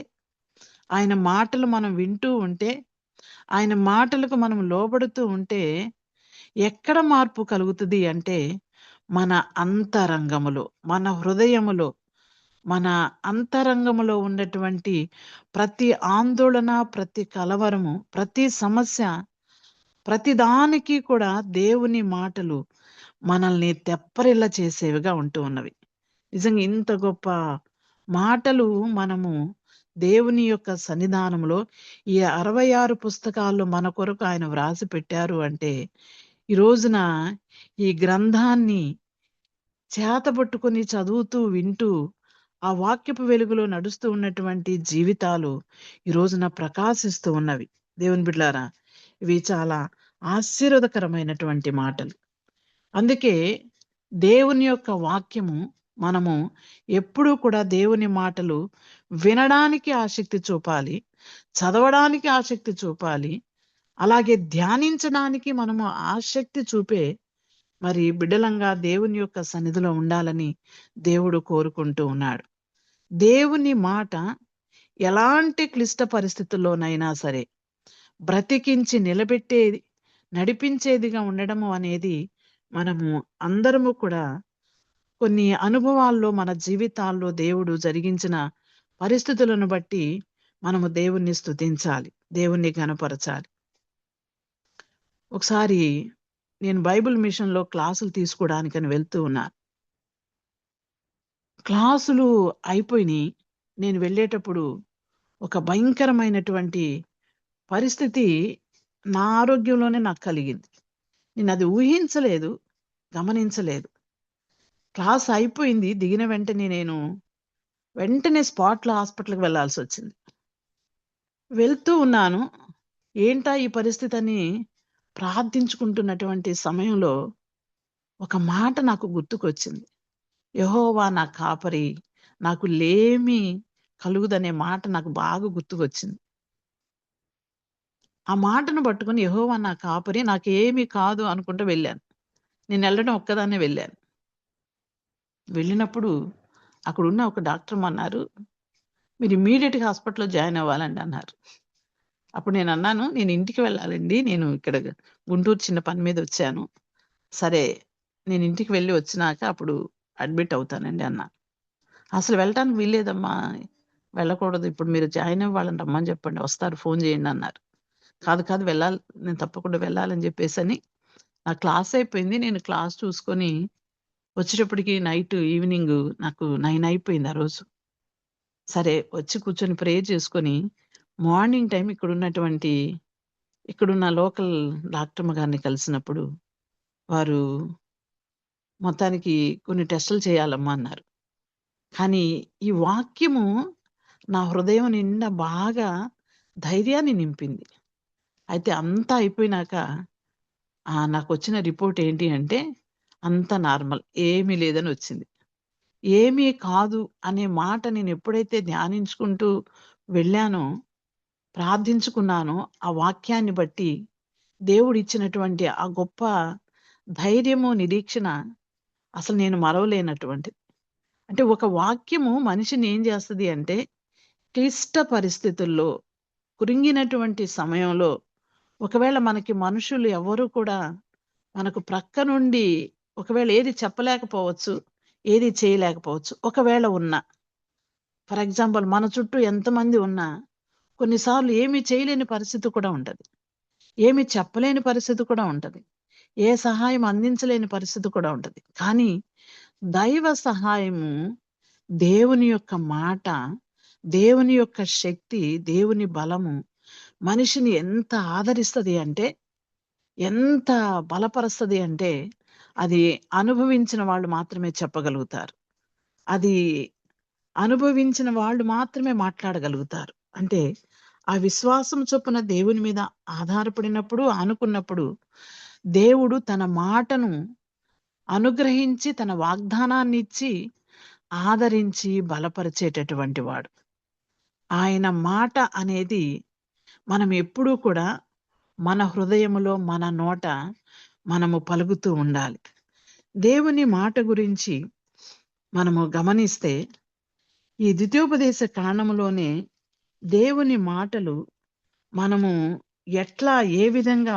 ఆయన మాటలు మనం వింటూ ఉంటే ఆయన మాటలకు మనం లోబడుతూ ఉంటే ఎక్కడ మార్పు కలుగుతుంది అంటే మన అంతరంగములో, మన హృదయములో, మన అంతరంగములో ఉన్నటువంటి ప్రతి ఆందోళన, ప్రతి కలవరము, ప్రతి సమస్య, ప్రతి దానికి కూడా దేవుని మాటలు మనల్ని తెప్పరిల్ల చేసేవిగా ఉంటూ ఉన్నవి. నిజంగా ఇంత గొప్ప మాటలు మనము దేవుని యొక్క సన్నిధానంలో ఈ 66 పుస్తకాల్లో మన కొరకు ఆయన వ్రాసి పెట్టారు అంటే ఈ రోజున ఈ గ్రంథాన్ని చేతబట్టుకొని చదువుతూ వింటూ ఆ వాక్యపు వెలుగులో నడుస్తూ ఉన్నటువంటి జీవితాలు ఈ రోజున ప్రకాశిస్తూ ఉన్నవి. దేవుని బిడ్డలారా, ఇవి చాలా ఆశీర్వాదకరమైనటువంటి మాటలు. అందుకే దేవుని యొక్క వాక్యము మనము ఎప్పుడూ కూడా దేవుని మాటలు వినడానికి ఆసక్తి చూపాలి, చదవడానికి ఆసక్తి చూపాలి, అలాగే ధ్యానించడానికి మనము ఆసక్తి చూపే మరి బిడ్డలంగా దేవుని యొక్క సన్నిధిలో ఉండాలని దేవుడు కోరుకుంటూ ఉన్నాడు. దేవుని మాట ఎలాంటి క్లిష్ట పరిస్థితుల్లోనైనా సరే బ్రతికించి నిలబెట్టేది, నడిపించేదిగా ఉండడము అనేది మనము అందరము కూడా కొన్ని అనుభవాల్లో మన జీవితాల్లో దేవుడు జరిగించిన పరిస్థితులను బట్టి మనము దేవుణ్ణి స్తుతించాలి, దేవుణ్ణి ఘనపరచాలి. ఒకసారి నేను బైబిల్ మిషన్లో క్లాసులు తీసుకోవడానికని వెళ్తూ ఉన్నాను. క్లాసులు అయిపోయినాయి. నేను వెళ్ళేటప్పుడు ఒక భయంకరమైనటువంటి పరిస్థితి నా ఆరోగ్యంలోనే నాకు కలిగింది. నేను అది ఊహించలేదు, గమనించలేదు. క్లాస్ అయిపోయింది. దిగిన వెంటనే స్పాట్లో హాస్పిటల్కి వెళ్ళాల్సి వచ్చింది. వెళ్తూ ఉన్నాను. ఏంటా ఈ పరిస్థితి అని ప్రార్థించుకుంటున్నటువంటి సమయంలో ఒక మాట నాకు గుర్తుకొచ్చింది. యెహోవా నా కాపరి, నాకు లేమి కలుగుదనే మాట నాకు బాగా గుర్తుకొచ్చింది. ఆ మాటను పట్టుకొని యెహోవా నా కాపరి, నాకేమీ కాదు అనుకుంటూ వెళ్ళాను. నేను వెళ్ళడం ఒక్కదాన్నే వెళ్ళాను. వెళ్ళినప్పుడు అక్కడున్న ఒక డాక్టర్ అన్నారు, మీరు ఇమ్మీడియట్గా హాస్పిటల్లో జాయిన్ అవ్వాలండి అన్నారు. అప్పుడు నేను అన్నాను, నేను ఇంటికి వెళ్ళాలండి, నేను ఇక్కడ గుంటూరు చిన్న పని మీద వచ్చాను. సరే, నేను ఇంటికి వెళ్ళి వచ్చినాక అప్పుడు అడ్మిట్ అవుతానండి అన్నా. అసలు వెళ్ళటానికి వీల్లేదమ్మా, వెళ్ళకూడదు, ఇప్పుడు మీరు జాయిన్ అవ్వాలని రమ్మని చెప్పండి, వస్తారు, ఫోన్ చేయండి అన్నారు. కాదు వెళ్ళాలి, నేను తప్పకుండా వెళ్ళాలని చెప్పేసి నా క్లాస్ అయిపోయింది. నేను క్లాస్ చూసుకొని వచ్చేటప్పటికి ఈవినింగ్ నాకు 9 అయిపోయింది ఆ రోజు. సరే, వచ్చి కూర్చొని ప్రేయర్ చేసుకొని మార్నింగ్ టైం ఇక్కడున్న లోకల్ డాక్టర్ గారిని కలిసినప్పుడు వారు మొత్తానికి కొన్ని టెస్టులు చేయాలమ్మా అన్నారు. కానీ ఈ వాక్యము నా హృదయం నిండా బాగా ధైర్యాన్ని నింపింది. అయితే అంతా అయిపోయినాక నాకు వచ్చిన రిపోర్ట్ ఏంటి అంటే అంతా నార్మల్, ఏమీ లేదని వచ్చింది. ఏమీ కాదు అనే మాట నేను ఎప్పుడైతే ధ్యానించుకుంటూ వెళ్ళానో, ప్రార్థించుకున్నానో, ఆ వాక్యాన్ని బట్టి దేవుడు ఇచ్చినటువంటి ఆ గొప్ప ధైర్యము, నిరీక్షణ అసలు నేను మరవలేనటువంటిది. అంటే ఒక వాక్యము మనిషిని ఏం చేస్తుంది అంటే క్లిష్ట పరిస్థితుల్లో, కురింగినటువంటి సమయంలో, ఒకవేళ మనకి మనుషులు ఎవరు కూడా మనకు ప్రక్క నుండి ఒకవేళ ఏది చెప్పలేకపోవచ్చు, ఏది చేయలేకపోవచ్చు. ఒకవేళ ఉన్నా, ఫర్ ఎగ్జాంపుల్ మన చుట్టూ ఎంతమంది ఉన్నా కొన్నిసార్లు ఏమీ చేయలేని పరిస్థితి కూడా ఉంటుంది, ఏమి చెప్పలేని పరిస్థితి కూడా ఉంటుంది, ఏ సహాయం అందించలేని పరిస్థితి కూడా ఉంటుంది. కానీ దైవ సహాయము, దేవుని యొక్క మాట, దేవుని యొక్క శక్తి, దేవుని బలము మనిషిని ఎంత ఆదరిస్తుంది అంటే, ఎంత బలపరుస్తుంది అంటే అది అనుభవించిన వాళ్ళు మాత్రమే చెప్పగలుగుతారు. అది అనుభవించిన వాళ్ళు మాత్రమే మాట్లాడగలుగుతారు. అంటే ఆ విశ్వాసం చొప్పున దేవుని మీద ఆధారపడినప్పుడు, ఆనుకున్నప్పుడు దేవుడు తన మాటను అనుగ్రహించి, తన వాగ్దానాన్ని ఇచ్చి ఆదరించి బలపరిచేటటువంటి వాడు. ఆయన మాట అనేది మనం ఎప్పుడూ కూడా మన హృదయములో, మన నోట మనము పలుకుతూ ఉండాలి. దేవుని మాట గురించి మనము గమనిస్తే ఈ ద్వితీయోపదేశ కాండములోనే దేవుని మాటలు మనము ఎట్లా ఏ విధంగా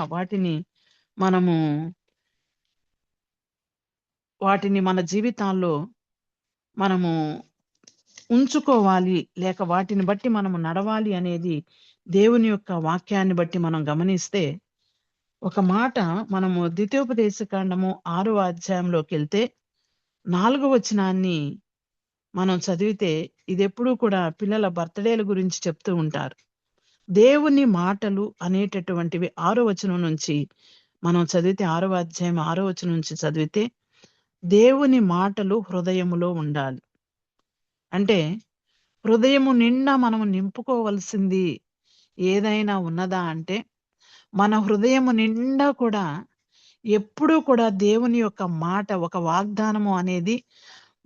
వాటిని మన జీవితాల్లో మనము ఉంచుకోవాలి, లేక వాటిని బట్టి మనము నడవాలి అనేది దేవుని యొక్క వాక్యాన్ని బట్టి మనం గమనిస్తే, ఒక మాట మనము ద్వితీయోపదేశకాండము 6వ అధ్యాయంలోకి వెళ్తే 4వ వచనాన్ని మనం చదివితే, ఇది ఎప్పుడూ కూడా పిల్లల బర్త్డేల గురించి చెప్తూ ఉంటారు. దేవుని మాటలు అనేటటువంటివి 6వ వచనం నుంచి మనం చదివితే, 6వ అధ్యాయం 6వ వచనం నుంచి చదివితే, దేవుని మాటలు హృదయములో ఉండాలి. అంటే హృదయము నిండా మనము నింపుకోవలసింది ఏదైనా ఉన్నదా అంటే, మన హృదయము నిండా కూడా ఎప్పుడూ కూడా దేవుని యొక్క మాట, ఒక వాగ్దానము అనేది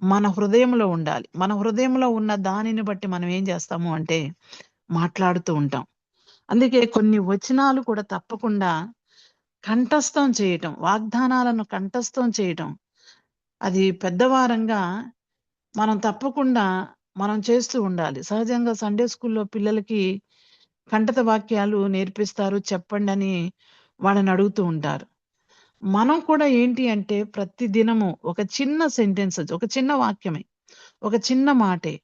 మన హృదయంలో ఉండాలి. మన హృదయంలో ఉన్న దానిని బట్టి మనం ఏం చేస్తాము అంటే మాట్లాడుతూ ఉంటాం. అందుకే కొన్ని వచనాలు కూడా తప్పకుండా కంఠస్థం చేయటం, వాగ్దానాలను కంఠస్థం చేయటం, అది పెద్దవారంగా మనం తప్పకుండా మనం చేస్తూ ఉండాలి. సహజంగా సండే స్కూల్లో పిల్లలకి కంఠత వాక్యాలు నేర్పిస్తారు, చెప్పండి అని వాళ్ళని అడుగుతూ ఉంటారు. మనం కూడా ఏంటి అంటే ప్రతి దినము ఒక చిన్న సెంటెన్స్, ఒక చిన్న వాక్యమే, ఒక చిన్న మాటే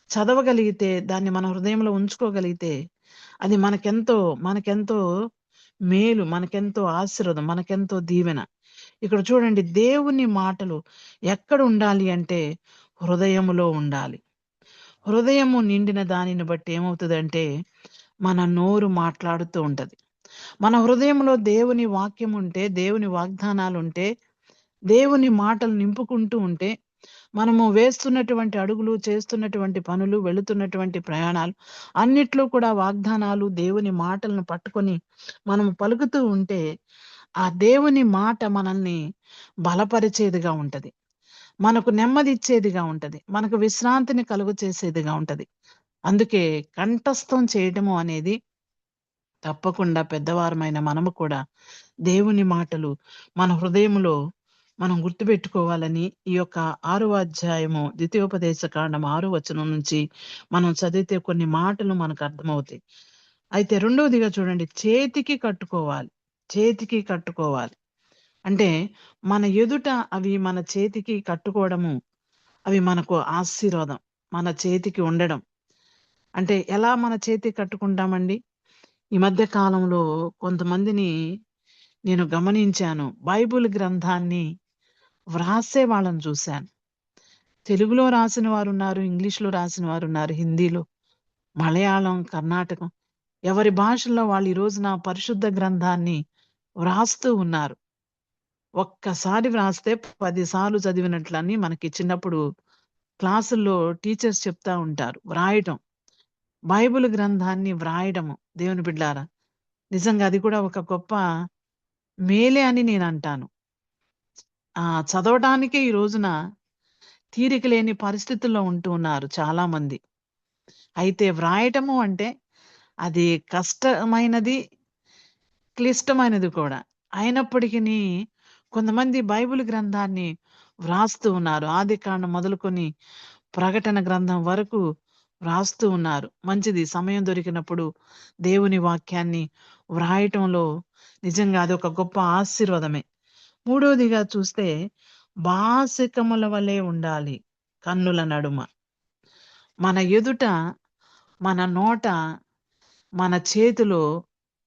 చదవగలిగితే, దాన్ని మన హృదయంలో ఉంచుకోగలిగితే, అది మనకెంతో మేలు, మనకెంతో ఆశీర్వాదం, మనకెంతో దీవెన. ఇక్కడ చూడండి, దేవుని మాటలు ఎక్కడ ఉండాలి అంటే హృదయములో ఉండాలి. హృదయము నిండిన దానిని బట్టి ఏమవుతుందంటే మన నోరు మాట్లాడుతూ ఉంటది. మన హృదయంలో దేవుని వాక్యం ఉంటే, దేవుని వాగ్దానాలు ఉంటే, దేవుని మాటలు నింపుకుంటూ ఉంటే, మనము వేస్తున్నటువంటి అడుగులు, చేస్తున్నటువంటి పనులు, వెళుతున్నటువంటి ప్రయాణాలు అన్నిట్లో కూడా వాగ్దానాలు, దేవుని మాటలను పట్టుకొని మనము పలుకుతూ ఉంటే, ఆ దేవుని మాట మనల్ని బలపరిచేదిగా ఉంటది, మనకు నెమ్మది ఇచ్చేదిగా ఉంటది, మనకు విశ్రాంతిని కలుగు చేసేదిగా ఉంటది. అందుకే కంఠస్థం చేయటము అనేది తప్పకుండా పెద్దవారమైన మనము కూడా దేవుని మాటలు మన హృదయంలో మనం గుర్తుపెట్టుకోవాలని ఈ యొక్క 6వ అధ్యాయము ద్వితీయోపదేశ కాండం 6వ వచనం నుంచి మనం చదివితే కొన్ని మాటలు మనకు అర్థమవుతాయి. అయితే రెండవదిగా చూడండి, చేతికి కట్టుకోవాలి అంటే మన ఎదుట అవి మన చేతికి కట్టుకోవడము, అవి మనకు ఆశీర్వాదం, మన చేతికి ఉండడం. అంటే ఎలా మన చేతికి కట్టుకుంటామండి? ఈ మధ్య కాలంలో కొంతమందిని నేను గమనించాను, బైబిల్ గ్రంథాన్ని వ్రాసే వాళ్ళని చూశాను. తెలుగులో రాసిన వారు ఉన్నారు, ఇంగ్లీష్లో రాసిన వారు ఉన్నారు, హిందీలో, మలయాళం, కర్ణాటకం, ఎవరి భాషల్లో వాళ్ళు ఈ రోజున పరిశుద్ధ గ్రంథాన్ని వ్రాస్తూ ఉన్నారు. ఒక్కసారి వ్రాస్తే 10 సార్లు చదివినట్లని మనకి చిన్నప్పుడు క్లాసుల్లో టీచర్స్ చెప్తా ఉంటారు. వ్రాయటం, బైబిల్ గ్రంథాన్ని వ్రాయడము, దేవుని బిడ్డారా, నిజంగా అది కూడా ఒక గొప్ప మేలే అని నేను అంటాను. చదవటానికే ఈ రోజున తీరిక లేని పరిస్థితుల్లో ఉంటూ ఉన్నారు చాలా మంది. అయితే వ్రాయటము అంటే అది కష్టమైనది, క్లిష్టమైనది కూడా. అయినప్పటికీ కొంతమంది బైబిల్ గ్రంథాన్ని వ్రాస్తూ ఉన్నారు. ఆదికాండం మొదలుకొని ప్రకటన గ్రంథం వరకు వ్రాస్తూ ఉన్నారు. మంచిది, సమయం దొరికినప్పుడు దేవుని వాక్యాన్ని వ్రాయటంలో నిజంగా అది ఒక గొప్ప ఆశీర్వాదమే. మూడవదిగా చూస్తే బాసికముల వలె ఉండాలి కన్నుల నడుమ. మన ఎదుట, మన నోట, మన చేతిలో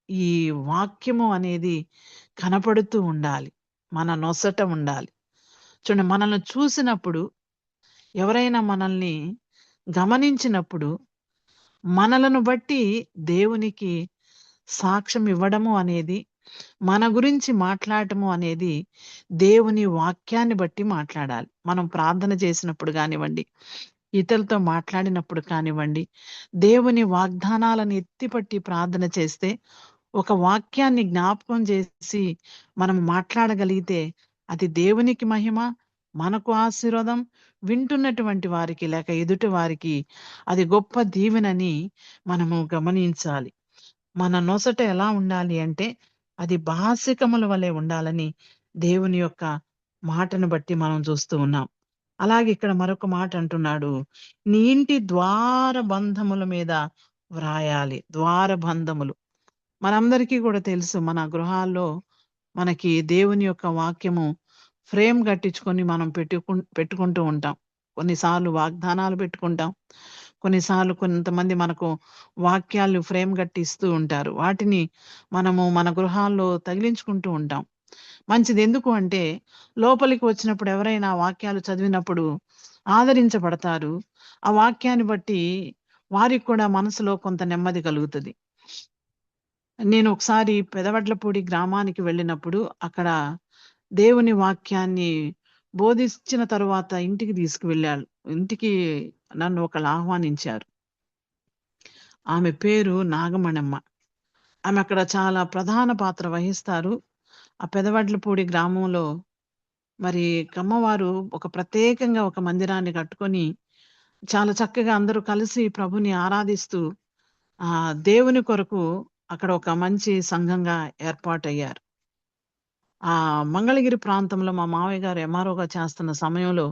ఈ వాక్యము అనేది కనపడుతూ ఉండాలి, మన నొసట ఉండాలి. చూడండి, మనల్ని చూసినప్పుడు, ఎవరైనా మనల్ని గమనించినప్పుడు, మనలను బట్టి దేవునికి సాక్ష్యం ఇవ్వడము అనేది, మన గురించి మాట్లాడటము అనేది దేవుని వాక్యాన్ని బట్టి మాట్లాడాలి. మనం ప్రార్థన చేసినప్పుడు కానివ్వండి, ఇతరులతో మాట్లాడినప్పుడు కానివ్వండి, దేవుని వాగ్దానాలను ఎత్తిపట్టి ప్రార్థన చేస్తే, ఒక వాక్యాన్ని జ్ఞాపకం చేసి మనం మాట్లాడగలిగితే అది దేవునికి మహిమ, మనకు ఆశీర్వాదం, వింటున్నటువంటి వారికి లేక ఎదుటి వారికి అది గొప్ప దీవెనని మనము గమనించాలి. మన నొసట ఎలా ఉండాలి అంటే అది బాసికముల వలె ఉండాలని దేవుని యొక్క మాటను బట్టి మనం చూస్తూ ఉన్నాం. అలాగే ఇక్కడ మరొక మాట అంటున్నాడు, నీ ఇంటి ద్వార బంధముల మీద వ్రాయాలి. ద్వార బంధములు, మనందరికీ కూడా తెలుసు, మన గృహాల్లో మనకి దేవుని యొక్క వాక్యము ఫ్రేమ్ కట్టించుకొని మనం పెట్టుకుంటూ ఉంటాం. కొన్నిసార్లు వాగ్దానాలు పెట్టుకుంటాం, కొన్నిసార్లు కొంతమంది మనకు వాక్యాలు ఫ్రేమ్ కట్టి ఇస్తూ ఉంటారు. వాటిని మనము మన గృహాల్లో తగిలించుకుంటూ ఉంటాం. మంచిది. ఎందుకు అంటే లోపలికి వచ్చినప్పుడు ఎవరైనా వాక్యాలు చదివినప్పుడు ఆదరించబడతారు. ఆ వాక్యాన్ని బట్టి వారికి కూడా మనసులో కొంత నెమ్మది కలుగుతుంది. నేను ఒకసారి పెదవడ్లపూడి గ్రామానికి వెళ్ళినప్పుడు అక్కడ దేవుని వాక్యాన్ని బోధించిన తరువాత ఇంటికి తీసుకువెళ్ళారు. ఇంటికి నన్ను ఒకళ్ళు ఆహ్వానించారు. ఆమె పేరు నాగమణమ్మ. ఆమె అక్కడ చాలా ప్రధాన పాత్ర వహిస్తారు. ఆ పెదవడ్లపూడి గ్రామంలో మరి కమ్మవారు ఒక ప్రత్యేకంగా ఒక మందిరాన్ని కట్టుకొని చాలా చక్కగా అందరూ కలిసి ప్రభుని ఆరాధిస్తూ దేవుని కొరకు అక్కడ ఒక మంచి సంఘంగా ఏర్పాటయ్యారు. ఆ మంగళగిరి ప్రాంతంలో మా మావయ్య గారు ఎంఆర్ఓగా చేస్తున్న సమయంలో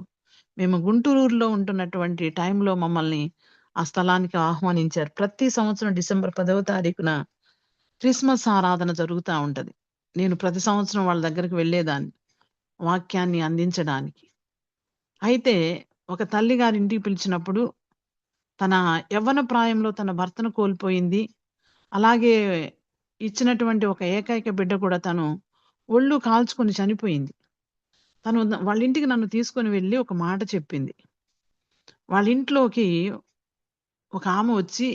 మేము గుంటూరులో ఉంటున్నటువంటి టైంలో మమ్మల్ని ఆ స్థలానికి ఆహ్వానించారు. ప్రతి సంవత్సరం డిసెంబర్ 10వ తారీఖున క్రిస్మస్ ఆరాధన జరుగుతూ ఉంటది. నేను ప్రతి సంవత్సరం వాళ్ళ దగ్గరికి వెళ్ళేదాన్ని వాక్యాన్ని అందించడానికి. అయితే ఒక తల్లి గారి ఇంటికి పిలిచినప్పుడు తన యవ్వన ప్రాయంలో తన భర్తను కోల్పోయింది. అలాగే ఇచ్చినటువంటి ఒక ఏకైక బిడ్డ కూడా తను ఒళ్ళు కాల్చుకొని చనిపోయింది. తను వాళ్ళ ఇంటికి నన్ను తీసుకొని వెళ్ళి ఒక మాట చెప్పింది. వాళ్ళ ఇంట్లోకి ఒక ఆమె వచ్చి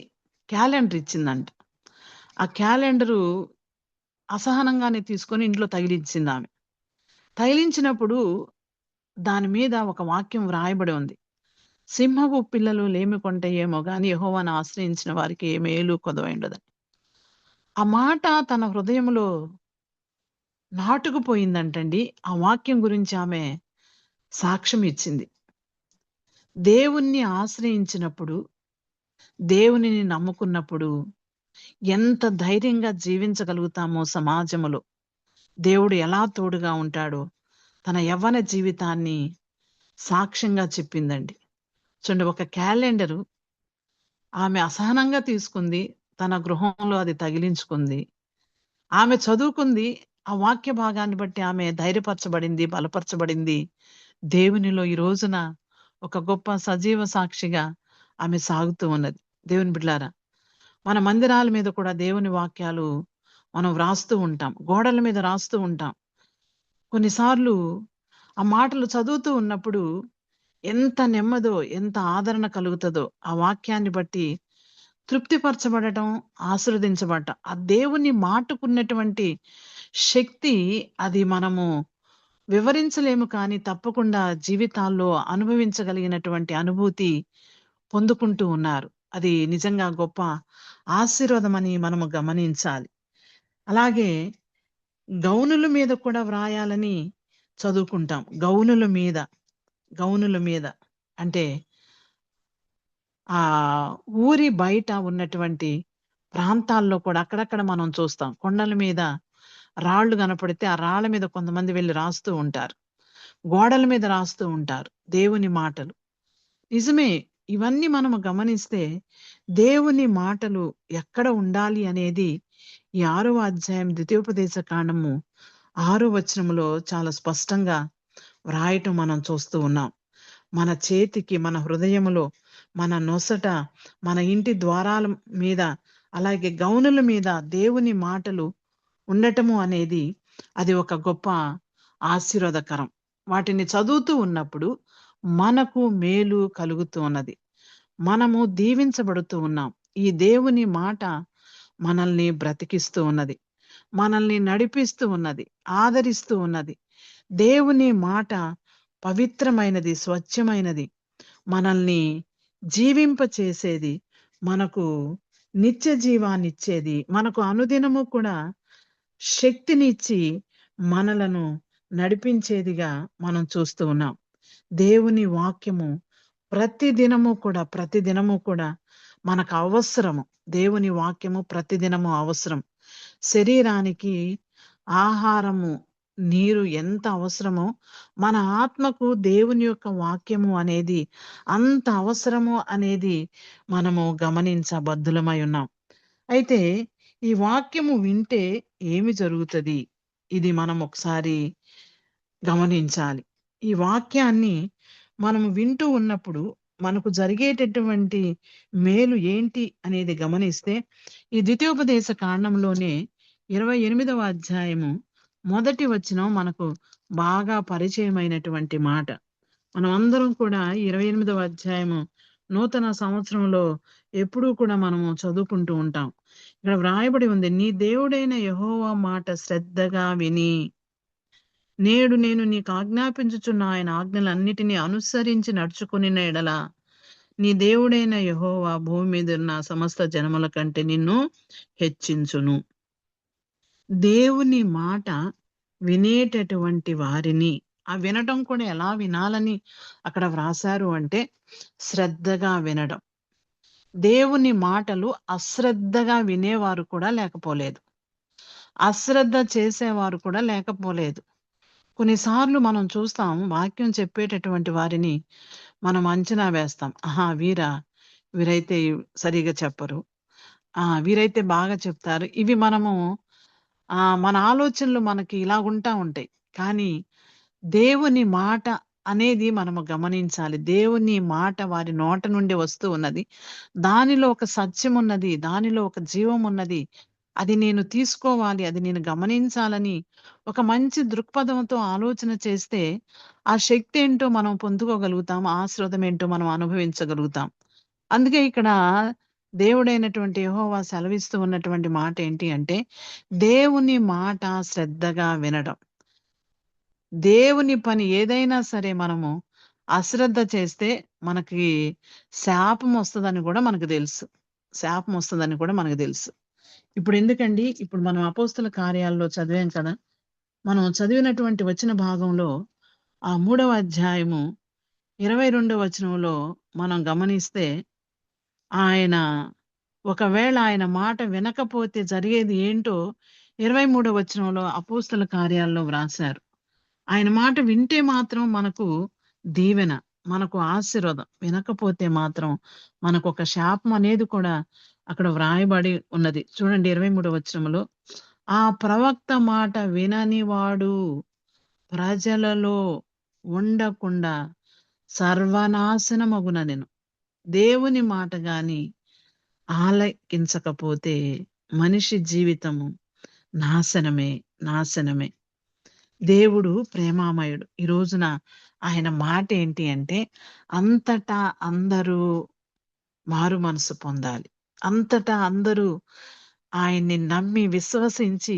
క్యాలెండర్ ఇచ్చిందంట. ఆ క్యాలెండరు అసహనంగానే తీసుకొని ఇంట్లో తగిలించింది ఆమె. తగిలించినప్పుడు దాని మీద ఒక వాక్యం వ్రాయబడి ఉంది. సింహపు పిల్లలు లేమి కొంటయేమో గాని యెహోవాను ఆశ్రయించిన వారికి ఏ మేలు కొదవైండదని. ఆ మాట తన హృదయంలో నాటుకుపోయిందంటండి. ఆ వాక్యం గురించి ఆమె సాక్ష్యం ఇచ్చింది. దేవుణ్ణి ఆశ్రయించినప్పుడు, దేవునిని నమ్ముకున్నప్పుడు ఎంత ధైర్యంగా జీవించగలుగుతామో సమాజములో, దేవుడు ఎలా తోడుగా ఉంటాడో తన యవ్వన జీవితాన్ని సాక్ష్యంగా చెప్పిందండి. చూడండి, ఒక క్యాలెండరు ఆమె అసహనంగా తీసుకుంది. తన గృహంలో అది తగిలించుకుంది. ఆమె చదువుకుంది. ఆ వాక్య భాగాన్ని బట్టి ఆమె ధైర్యపరచబడింది, బలపరచబడింది. దేవునిలో ఈ రోజున ఒక గొప్ప సజీవ సాక్షిగా ఆమె సాగుతూ ఉన్నది. దేవుని బిడ్డలారా, మన మందిరాల మీద కూడా దేవుని వాక్యాలు మనం వ్రాస్తూ ఉంటాం, గోడల మీద రాస్తూ ఉంటాం. కొన్నిసార్లు ఆ మాటలు చదువుతూ ఉన్నప్పుడు ఎంత నెమ్మదో, ఎంత ఆదరణ కలుగుతుందో ఆ వాక్యాన్ని బట్టి తృప్తిపరచబడటం, ఆశీర్వదించబడటం. ఆ దేవుని మాటకున్నటువంటి శక్తి అది మనము వివరించలేము, కానీ తప్పకుండా జీవితాల్లో అనుభవించగలిగినటువంటి అనుభూతి పొందుకుంటూ ఉన్నారు. అది నిజంగా గొప్ప ఆశీర్వాదమని మనము గమనించాలి. అలాగే గౌనుల మీద కూడా వ్రాయాలని చదువుకుంటాం. గౌనుల మీద అంటే ఆ ఊరి బయట ఉన్నటువంటి ప్రాంతాల్లో కూడా అక్కడక్కడ మనం చూస్తాం. కొండల మీద రాళ్ళు కనపడితే ఆ రాళ్ళ మీద కొంతమంది వెళ్ళి రాస్తూ ఉంటారు, గోడల మీద రాస్తూ ఉంటారు దేవుని మాటలు. నిజమే, ఇవన్నీ మనము గమనిస్తే దేవుని మాటలు ఎక్కడ ఉండాలి అనేది ఈ 6వ అధ్యాయం ద్వితీయోపదేశ కాండము 6వ వచనములో చాలా స్పష్టంగా వ్రాయటం మనం చూస్తూ ఉన్నాం. మన చేతికి, మన హృదయములో, మన నొసట, మన ఇంటి ద్వారాల మీద, అలాగే గౌనుల మీద దేవుని మాటలు ఉండటము అనేది అది ఒక గొప్ప ఆశీర్వాదకరం. వాటిని చదువుతూ ఉన్నప్పుడు మనకు మేలు కలుగుతూ ఉన్నది, మనము దీవించబడుతూ ఉన్నాం. ఈ దేవుని మాట మనల్ని బ్రతికిస్తూ ఉన్నది, మనల్ని నడిపిస్తూ ఉన్నది, ఆదరిస్తూ ఉన్నది. దేవుని మాట పవిత్రమైనది, స్వచ్ఛమైనది, మనల్ని జీవింపచేసేది, మనకు నిత్య జీవాన్నిచ్చేది, మనకు అనుదినము కూడా శక్తినిచ్చి మనలను నడిపించేదిగా మనం చూస్తూ ఉన్నాం. దేవుని వాక్యము ప్రతిదినము కూడా మనకు అవసరము. దేవుని వాక్యము ప్రతిదినము అవసరం. శరీరానికి ఆహారము, నీరు ఎంత అవసరమో మన ఆత్మకు దేవుని యొక్క వాక్యము అనేది అంత అవసరము అనేది మనము గమనించబద్ధులమై ఉన్నాం. అయితే ఈ వాక్యము వింటే ఏమి జరుగుతుంది? ఇది మనం ఒకసారి గమనించాలి. ఈ వాక్యాన్ని మనము వింటూ ఉన్నప్పుడు మనకు జరిగేటటువంటి మేలు ఏంటి అనేది గమనిస్తే, ఈ ద్వితీయోపదేశ కాండంలోనే 28వ అధ్యాయము మొదటి వచనం మనకు బాగా పరిచయమైనటువంటి మాట. మనం అందరం కూడా 28వ అధ్యాయము నూతన సంవత్సరంలో ఎప్పుడూ కూడా మనము చదువుకుంటూ ఉంటాం. ఇక్కడ వ్రాయబడి ఉంది, నీ దేవుడైన యెహోవా మాట శ్రద్ధగా విని నేడు నేను నీకు ఆజ్ఞాపించుచున్న ఆయన ఆజ్ఞలన్నిటినీ అనుసరించి నడుచుకుని ఎడల నీ దేవుడైన యెహోవా భూమి మీద ఉన్న సమస్త జనముల కంటే నిన్ను హెచ్చించును. దేవుని మాట వినేటటువంటి వారిని, ఆ వినటం కూడా ఎలా వినాలని అక్కడ వ్రాసారు అంటే శ్రద్ధగా వినడం. దేవుని మాటలు అశ్రద్ధగా వినేవారు కూడా లేకపోలేదు, అశ్రద్ధ చేసేవారు కూడా లేకపోలేదు. కొన్నిసార్లు మనం చూస్తాం, వాక్యం చెప్పేటటువంటి వారిని మనం అంచనా వేస్తాం. వీరైతే సరిగా చెప్పరు, వీరైతే బాగా చెప్తారు. ఇవి మనము మన ఆలోచనలు మనకి ఇలాగుంటా ఉంటాయి. కానీ దేవుని మాట అనేది మనము గమనించాలి. దేవుని మాట వారి నోట నుండి వస్తూ ఉన్నది. దానిలో ఒక సత్యం ఉన్నది, దానిలో ఒక జీవం ఉన్నది. అది నేను తీసుకోవాలి, అది నేను గమనించాలని ఒక మంచి దృక్పథంతో ఆలోచన చేస్తే ఆ శక్తి ఏంటో మనం పొందుకోగలుగుతాం, ఆశీర్వాదం ఏంటో మనం అనుభవించగలుగుతాం. అందుకే ఇక్కడ దేవుడైనటువంటి యెహోవా సెలవిస్తూ ఉన్నటువంటి మాట ఏంటి అంటే, దేవుని మాట శ్రద్ధగా వినడం. దేవుని పని ఏదైనా సరే మనము అశ్రద్ధ చేస్తే మనకి శాపం వస్తుందని కూడా మనకు తెలుసు. ఇప్పుడు ఎందుకండి, ఇప్పుడు మనం అపోస్తల కార్యాల్లో చదివాం కదా. మనం చదివినటువంటి వచన భాగంలో ఆ 3వ అధ్యాయము 22వ వచనంలో మనం గమనిస్తే, ఒకవేళ ఆయన మాట వినకపోతే జరిగేది ఏంటో 23వ వచనంలో అపోస్తల కార్యాల్లో వ్రాసారు. ఆయన మాట వింటే మాత్రం మనకు దీవెన, మనకు ఆశీర్వాదం. వినకపోతే మాత్రం మనకు ఒక శాపం అనేది కూడా అక్కడ వ్రాయబడి ఉన్నది. చూడండి 23వ వచనంలో, ఆ ప్రవక్త మాట వినని వాడు ప్రజలలో ఉండకుండా సర్వనాశనమగునెను. దేవుని మాట గాని ఆలకించకపోతే మనిషి జీవితము నాశనమే. దేవుడు ప్రేమామయుడు. ఈ రోజున ఆయన మాట ఏంటి అంటే, అంతటా అందరూ మారు మనసు పొందాలి. అంతటా అందరూ ఆయన్ని నమ్మి విశ్వసించి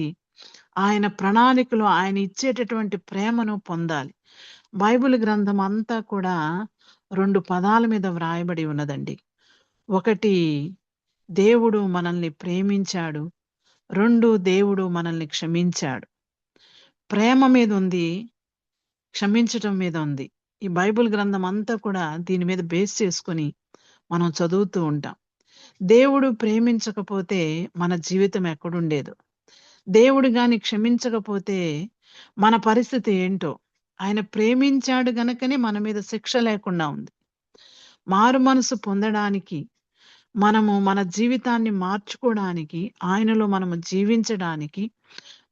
ఆయన ప్రణాళికలో ఆయన ఇచ్చేటటువంటి ప్రేమను పొందాలి. బైబిల్ గ్రంథం అంతా కూడా 2 పదాల మీద వ్రాయబడి ఉన్నదండి. ఒకటి, దేవుడు మనల్ని ప్రేమించాడు. 2, దేవుడు మనల్ని క్షమించాడు. ప్రేమ మీద ఉంది, క్షమించటం మీద ఉంది. ఈ బైబిల్ గ్రంథం అంతా కూడా దీని మీద బేస్ చేసుకొని మనం చదువుతూ ఉంటాం. దేవుడు ప్రేమించకపోతే మన జీవితం ఎక్కడుండేదో, దేవుడు గాని క్షమించకపోతే మన పరిస్థితి ఏంటో. ఆయన ప్రేమించాడు గనుకనే మన మీద శిక్ష లేకుండా ఉంది. మారు మనసు పొందడానికి, మనము మన జీవితాన్ని మార్చుకోవడానికి, ఆయనలో మనము జీవించడానికి,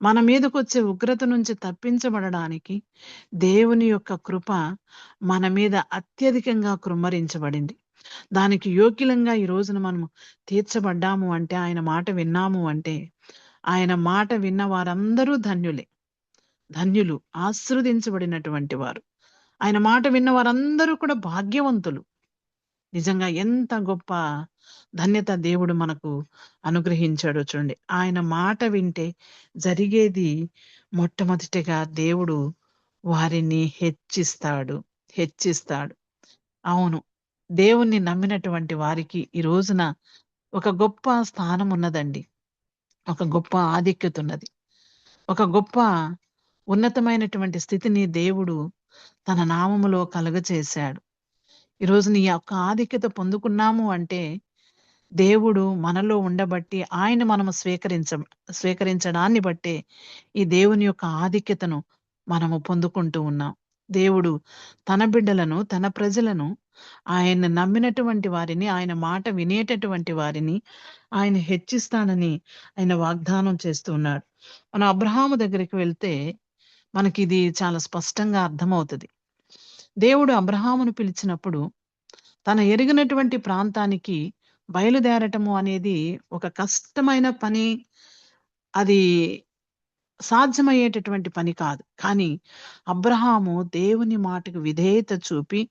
మన మీదకు వచ్చే ఉగ్రత నుంచి తప్పించబడడానికి దేవుని యొక్క కృప మన మీద అత్యధికంగా కృమ్మరించబడింది. దానికి యోగ్యులంగా ఈ రోజున మనము తీర్చబడ్డాము అంటే, ఆయన మాట విన్నాము అంటే, ఆయన మాట విన్న వారందరూ ధన్యులు, ఆశీర్వదించబడినటువంటి వారు. ఆయన మాట విన్న వారందరూ కూడా భాగ్యవంతులు. నిజంగా ఎంత గొప్ప ధన్యత దేవుడు మనకు అనుగ్రహించాడో చూడండి. ఆయన మాట వింటే జరిగేది మొట్టమొదటిగా దేవుడు వారిని హెచ్చిస్తాడు. అవును, దేవుణ్ణి నమ్మినటువంటి వారికి ఈ రోజున ఒక గొప్ప స్థానం ఉన్నదండి, ఒక గొప్ప ఆధిక్యత ఉన్నది, ఒక గొప్ప ఉన్నతమైనటువంటి స్థితిని దేవుడు తన నామములో కలుగచేశాడు. ఈ రోజు నీ యొక్క ఆధిక్యత పొందుకున్నాము అంటే దేవుడు మనలో ఉండబట్టి, ఆయన మనము స్వీకరించడాన్ని బట్టే ఈ దేవుని యొక్క ఆధిక్యతను మనము పొందుకుంటూ ఉన్నాం. దేవుడు తన బిడ్డలను, తన ప్రజలను ఆయన నమ్మినటువంటి వారిని, ఆయన మాట వినేటటువంటి వారిని ఆయన హెచ్చిస్తానని ఆయన వాగ్దానం చేస్తూ ఉన్నాడు. మనం అబ్రహాము దగ్గరికి వెళ్తే మనకిది చాలా స్పష్టంగా అర్థమవుతుంది. దేవుడు అబ్రహామును పిలిచినప్పుడు తన ఎరిగినటువంటి ప్రాంతానికి బయలుదేరటము అనేది ఒక కష్టమైన పని, అది సాధ్యమయ్యేటటువంటి పని కాదు. కానీ అబ్రహాము దేవుని మాటకు విధేయత చూపి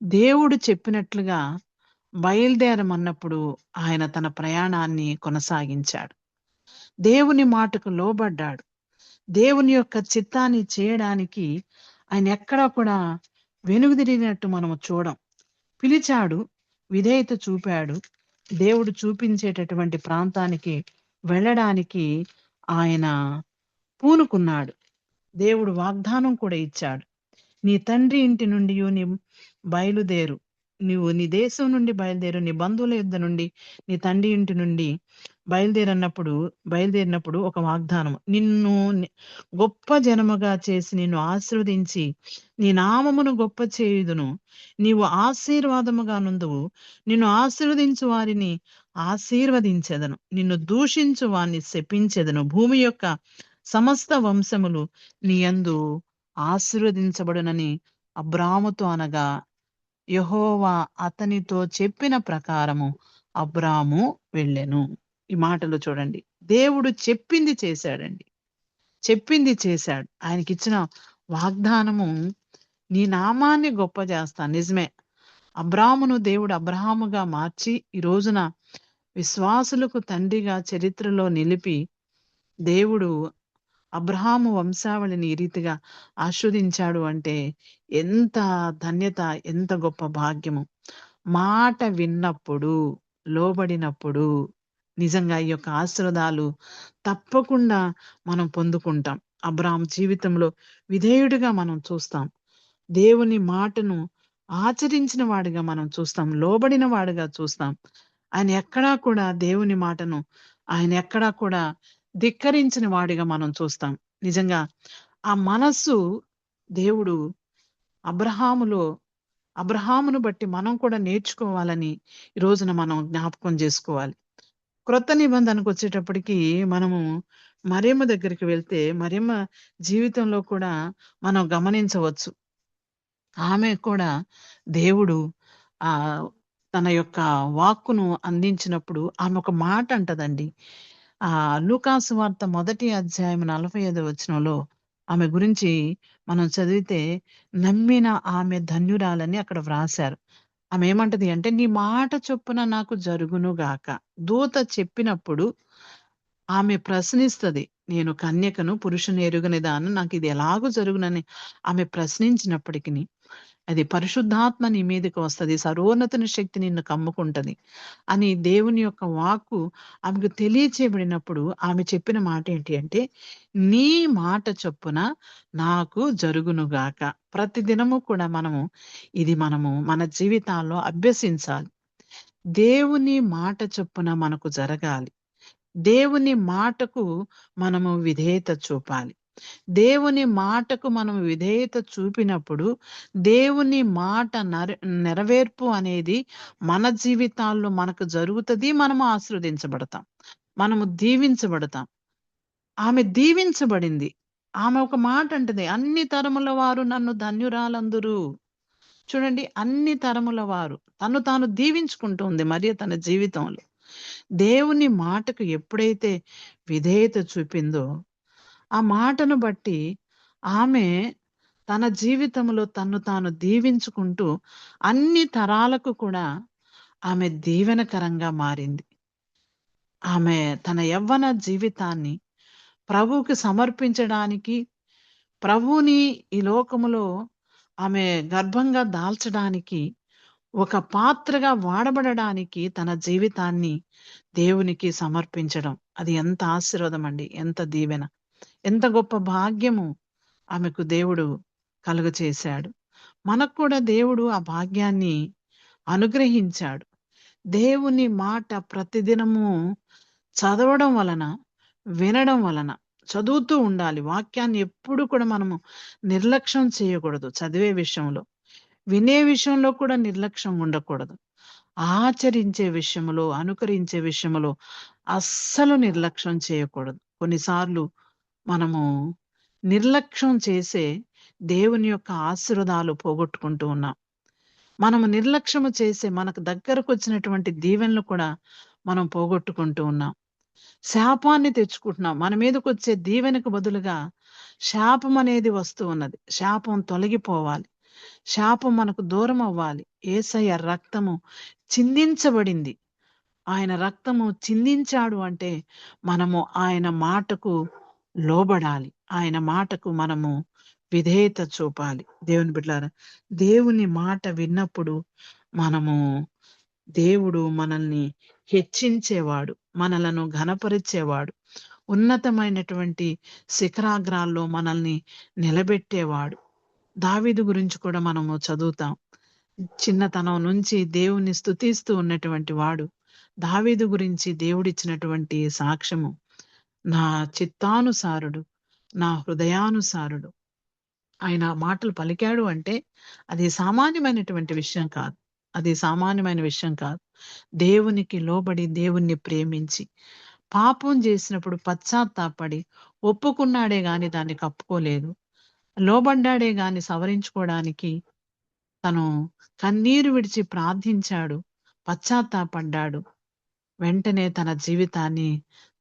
దేవుడు చెప్పినట్లుగా బయలుదేరమన్నప్పుడు ఆయన తన ప్రయాణాన్ని కొనసాగించాడు. దేవుని మాటకు లోబడ్డాడు. దేవుని యొక్క చిత్తాన్ని చేయడానికి ఆయన ఎక్కడా కూడా వెనుదిరిగినట్టు మనము చూడం. పిలిచాడు, విధేయత చూపాడు. దేవుడు చూపించేటటువంటి ప్రాంతానికి వెళ్ళడానికి ఆయన పూనుకున్నాడు. దేవుడు వాగ్దానం కూడా ఇచ్చాడు. నీ తండ్రి ఇంటి నుండి నీ బయలుదేరు, నువ్వు నీ దేశం నుండి బయలుదేరు, నీ బంధువుల యుద్ధ నుండి, నీ తండ్రి ఇంటి నుండి బయలుదేరినప్పుడు ఒక వాగ్దానం, నిన్ను గొప్ప జనముగా చేసి నిన్ను ఆశీర్వదించి నీ నామమును గొప్ప చేయుదును, నీవు ఆశీర్వాదముగా నుందువు, నిన్ను ఆశీర్వదించు వారిని ఆశీర్వదించెదను, నిన్ను దూషించు వారిని శపించెదను, భూమి యొక్క సమస్త వంశములు నీ యందు ఆశీర్వదించబడునని అబ్రాముతో అనగా యెహోవా అతనితో చెప్పిన ప్రకారము అబ్రాము వెళ్ళెను. ఈ మాటలు చూడండి, దేవుడు చెప్పింది చేశాడండి, చెప్పింది చేశాడు. ఆయనకిచ్చిన వాగ్దానము, నీ నామాన్ని గొప్ప చేస్తాను. నిజమే, అబ్రామును దేవుడు అబ్రహాముగా మార్చి ఈ రోజున విశ్వాసులకు తండ్రిగా చరిత్రలో నిలిపి దేవుడు అబ్రహాము వంశావళిని ఈ రీతిగా ఆస్వాదించాడు అంటే ఎంత ధన్యత, ఎంత గొప్ప భాగ్యము. మాట విన్నప్పుడు, లోబడినప్పుడు నిజంగా ఈ యొక్క ఆశీర్వాదాలు తప్పకుండా మనం పొందుకుంటాం. అబ్రహాము జీవితంలో విధేయుడిగా మనం చూస్తాం, దేవుని మాటను ఆచరించిన వాడిగా మనం చూస్తాం, లోబడిన వాడిగా చూస్తాం. ఆయన ఎక్కడా కూడా దేవుని మాటను ఆయన ఎక్కడా కూడా ధిక్కరించిన వాడిగా మనం చూస్తాం. నిజంగా ఆ మనస్సు దేవుడు అబ్రహామును బట్టి మనం కూడా నేర్చుకోవాలని ఈ రోజున మనం జ్ఞాపకం చేసుకోవాలి. క్రొత్త నిబంధనకు వచ్చేటప్పటికి మనము మరియమ్మ దగ్గరికి వెళ్తే మరియమ్మ జీవితంలో కూడా మనం గమనించవచ్చు. ఆమె కూడా దేవుడు ఆ తన యొక్క వాక్కును అందించినప్పుడు ఆమె ఒక మాట అంటదండి. లూకాసు వార్త 1వ అధ్యాయం 45వ వచనంలో ఆమె గురించి మనం చదివితే, నమ్మిన ఆమె ధన్యురాలని అక్కడ వ్రాశారు. ఆమె ఏమంటది అంటే, నీ మాట చొప్పున నాకు జరుగును గాక. దూత చెప్పినప్పుడు ఆమె ప్రశ్నిస్తది, నేను కన్యకను, పురుషుని ఎరుగని దాన్ని, నాకు ఇది ఎలాగూ జరుగునని ఆమె ప్రశ్నించినప్పటికీ అది పరిశుద్ధాత్మ నీ మీదకి వస్తుంది, సర్వోన్నతుని శక్తి నిన్ను కమ్ముకుంటది అని దేవుని యొక్క వాక్కు ఆమెకు తెలియచేయబడినప్పుడు ఆమె చెప్పిన మాట ఏంటి అంటే, నీ మాట చొప్పున నాకు జరుగునుగాక. ప్రతిదినము కూడా మనము మన జీవితాల్లో అభ్యసించాలి. దేవుని మాట చొప్పున మనకు జరగాలి. దేవుని మాటకు మనము విధేయత చూపాలి. దేవుని మాటకు మనం విధేయత చూపినప్పుడు దేవుని మాట నెరవేర్పు అనేది మన జీవితాల్లో మనకు జరుగుతుంది. మనము ఆశీర్వదించబడతాం, మనము దీవించబడతాం. ఆమె దీవించబడింది. ఆమె ఒక మాట అంటది, అన్ని తరముల వారు నన్ను ధన్యురాలందురు. చూడండి, అన్ని తరముల వారు తను తాను దీవించుకుంటుంది మరియు తన జీవితంలో దేవుని మాటకు ఎప్పుడైతే విధేయత చూపిందో ఆ మాటను బట్టి ఆమె తన జీవితంలో తన్ను తాను దీవించుకుంటూ అన్ని తరాలకు కూడా ఆమె దీవెనకరంగా మారింది. ఆమె తన యవ్వన జీవితాన్ని ప్రభువుకి సమర్పించడానికి, ప్రభువుని ఈ లోకములో ఆమె గర్భంగా దాల్చడానికి, ఒక పాత్రగా వాడబడడానికి తన జీవితాన్ని దేవునికి సమర్పించడం, అది ఎంత ఆశీర్వాదం అండి, ఎంత దీవెన, ఎంత గొప్ప భాగ్యము ఆమెకు దేవుడు కలుగచేశాడు. మనకు కూడా దేవుడు ఆ భాగ్యాన్ని అనుగ్రహించాడు. దేవుని మాట ప్రతిదినము చదవడం వలన, వినడం వలన, చదువుతూ ఉండాలి. వాక్యాన్ని ఎప్పుడు కూడా మనము నిర్లక్ష్యం చేయకూడదు. చదివే విషయంలో వినే విషయంలో కూడా నిర్లక్ష్యం ఉండకూడదు. ఆచరించే విషయంలో, అనుకరించే విషయంలో అస్సలు నిర్లక్ష్యం చేయకూడదు. కొన్నిసార్లు మనము నిర్లక్ష్యం చేసే దేవుని యొక్క ఆశీర్వాదాలు పోగొట్టుకుంటూ ఉన్నాం. మనము నిర్లక్ష్యము చేసే మనకు దగ్గరకు వచ్చినటువంటి దీవెనలు కూడా మనం పోగొట్టుకుంటూ ఉన్నాం. శాపాన్ని తెచ్చుకుంటున్నాం. మన మీదకి వచ్చే దీవెనకు బదులుగా శాపం అనేది వస్తూ ఉన్నది. శాపం తొలగిపోవాలి, శాపం మనకు దూరం అవ్వాలి. యేసయ్య రక్తము చిందించబడింది. ఆయన రక్తము చిందించాడు అంటే మనము ఆయన మాటకు లోబడాలి, ఆయన మాటకు మనము విధేయత చూపాలి. దేవుని బిడ్డలారా, దేవుని మాట విన్నప్పుడు మనము దేవుడు మనల్ని హెచ్చించేవాడు, మనలను ఘనపరిచేవాడు, ఉన్నతమైనటువంటి శిఖరాగ్రాల్లో మనల్ని నిలబెట్టేవాడు. దావీదు గురించి కూడా మనము చదువుతాం. చిన్నతనం నుంచి దేవుణ్ణి స్తుతిస్తూ ఉన్నటువంటి వాడు. దావీదు గురించి దేవుడిచ్చినటువంటి సాక్ష్యము, నా చిత్తానుసారుడు, నా హృదయానుసారుడు. ఆయన మాటలు పలికాడు అంటే అది సామాన్యమైనటువంటి విషయం కాదు. అది సామాన్యమైన విషయం కాదు. దేవునికి లోబడి, దేవుణ్ణి ప్రేమించి, పాపం చేసినప్పుడు పశ్చాత్తాపడి ఒప్పుకున్నాడే గాని దాన్ని కప్పుకోలేదు. లోబడ్డాడే గాని సవరించుకోవడానికి తను కన్నీరు విడిచి ప్రార్థించాడు, పశ్చాత్తాపడ్డాడు. వెంటనే తన జీవితాన్ని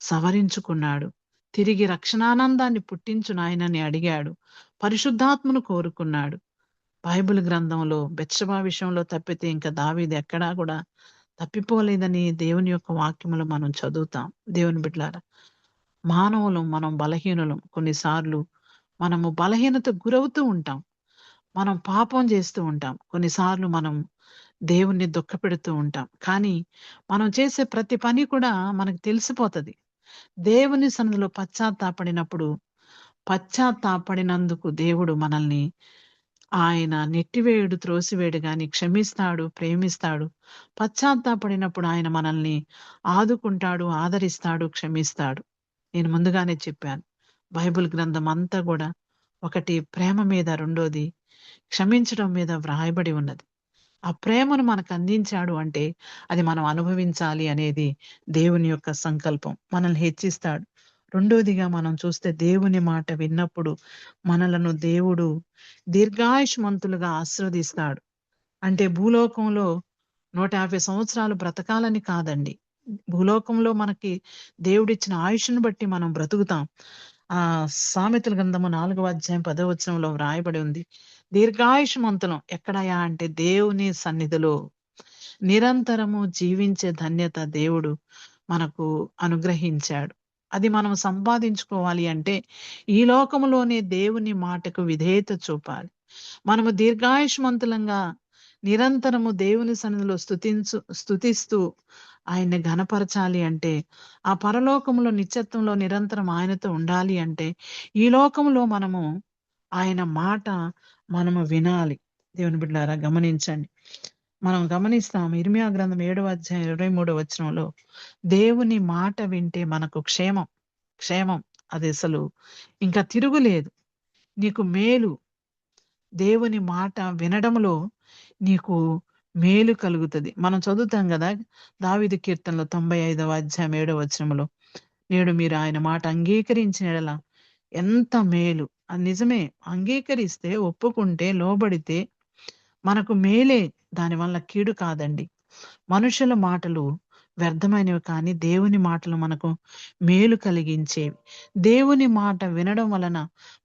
సవరించుకున్నాడు. తిరిగి రక్షణానందాన్ని పుట్టించు నాయనని అడిగాడు. పరిశుద్ధాత్మను కోరుకున్నాడు. బైబిల్ గ్రంథంలో బెత్షెబా విషయంలో తప్పితే ఇంకా దావీదు ఎక్కడా కూడా తప్పిపోలేదని దేవుని యొక్క వాక్యములు మనం చదువుతాం. దేవుని బిడ్డలారా, మానవులం, మనం బలహీనులం. కొన్నిసార్లు మనము బలహీనతకు గురవుతూ ఉంటాం. మనం పాపం చేస్తూ ఉంటాం. కొన్నిసార్లు మనం దేవుణ్ణి దుఃఖపెడుతూ ఉంటాం. కానీ మనం చేసే ప్రతి పని కూడా మనకు తెలిసిపోతది. దేవుని సన్నిధిలో పశ్చాత్తాపడినందుకు దేవుడు మనల్ని ఆయన నెట్టివేయుడు, త్రోసివేయుడు గాని క్షమిస్తాడు, ప్రేమిస్తాడు. పశ్చాత్తాపడినప్పుడు ఆయన మనల్ని ఆదుకుంటాడు, ఆదరిస్తాడు, క్షమిస్తాడు. నేను ముందుగానే చెప్పాను, బైబిల్ గ్రంథం అంతా కూడా ఒకటి ప్రేమ మీద, రెండోది క్షమించడం మీద వ్రాయబడి ఉన్నది. ఆ ప్రేమను మనకు అందించాడు అంటే అది మనం అనుభవించాలి అనేది దేవుని యొక్క సంకల్పం. మనల్ని హెచ్చిస్తాడు. రెండోదిగా మనం చూస్తే దేవుని మాట విన్నప్పుడు మనలను దేవుడు దీర్ఘాయుష్మంతులుగా ఆశీర్వదిస్తాడు. అంటే భూలోకంలో 150 సంవత్సరాలు బ్రతకాలని కాదండి. భూలోకంలో మనకి దేవుడిచ్చిన ఆయుష్ను బట్టి మనం బ్రతుకుతాం. ఆ సామెతల గ్రంథము 4వ అధ్యాయం 10వ వచనంలో వ్రాయబడి ఉంది, దీర్ఘాయుష్మంతులం ఎక్కడయా అంటే దేవుని సన్నిధిలో నిరంతరము జీవించే ధన్యత దేవుడు మనకు అనుగ్రహించాడు. అది మనం సంపాదించుకోవాలి అంటే ఈ లోకములోనే దేవుని మాటకు విధేయత చూపాలి. మనము దీర్ఘాయుష్మంతులంగా నిరంతరము దేవుని సన్నిధిలో స్తుతిస్తూ ఆయన్ని ఘనపరచాలి అంటే, ఆ పరలోకములో నిత్యత్వంలో నిరంతరం ఆయనతో ఉండాలి అంటే ఈ లోకములో మనము ఆయన మాట మనము వినాలి. దేవుని బిడ్డలారా, గమనించండి. మనం గమనిస్తాం ఇర్మియా గ్రంథం 7వ అధ్యాయం 23వ వచనంలో, దేవుని మాట వింటే మనకు క్షేమం అది అసలు ఇంకా తిరుగులేదు. నీకు మేలు, దేవుని మాట వినడంలో నీకు మేలు కలుగుతుంది. మనం చదువుతాం కదా దావీదు కీర్తనలో 95వ అధ్యాయం 7వ వచనంలో, నేడు మీరు ఆయన మాట అంగీకరించిన యెడల ఎంత మేలు. అది నిజమే, అంగీకరిస్తే, ఒప్పుకుంటే, లోబడితే మనకు మేలే, దానివల్ల కీడు కాదండి. మనుషుల మాటలు వ్యర్థమైనవి కానీ దేవుని మాటలు మనకు మేలు కలిగించేవి. దేవుని మాట వినడం వలన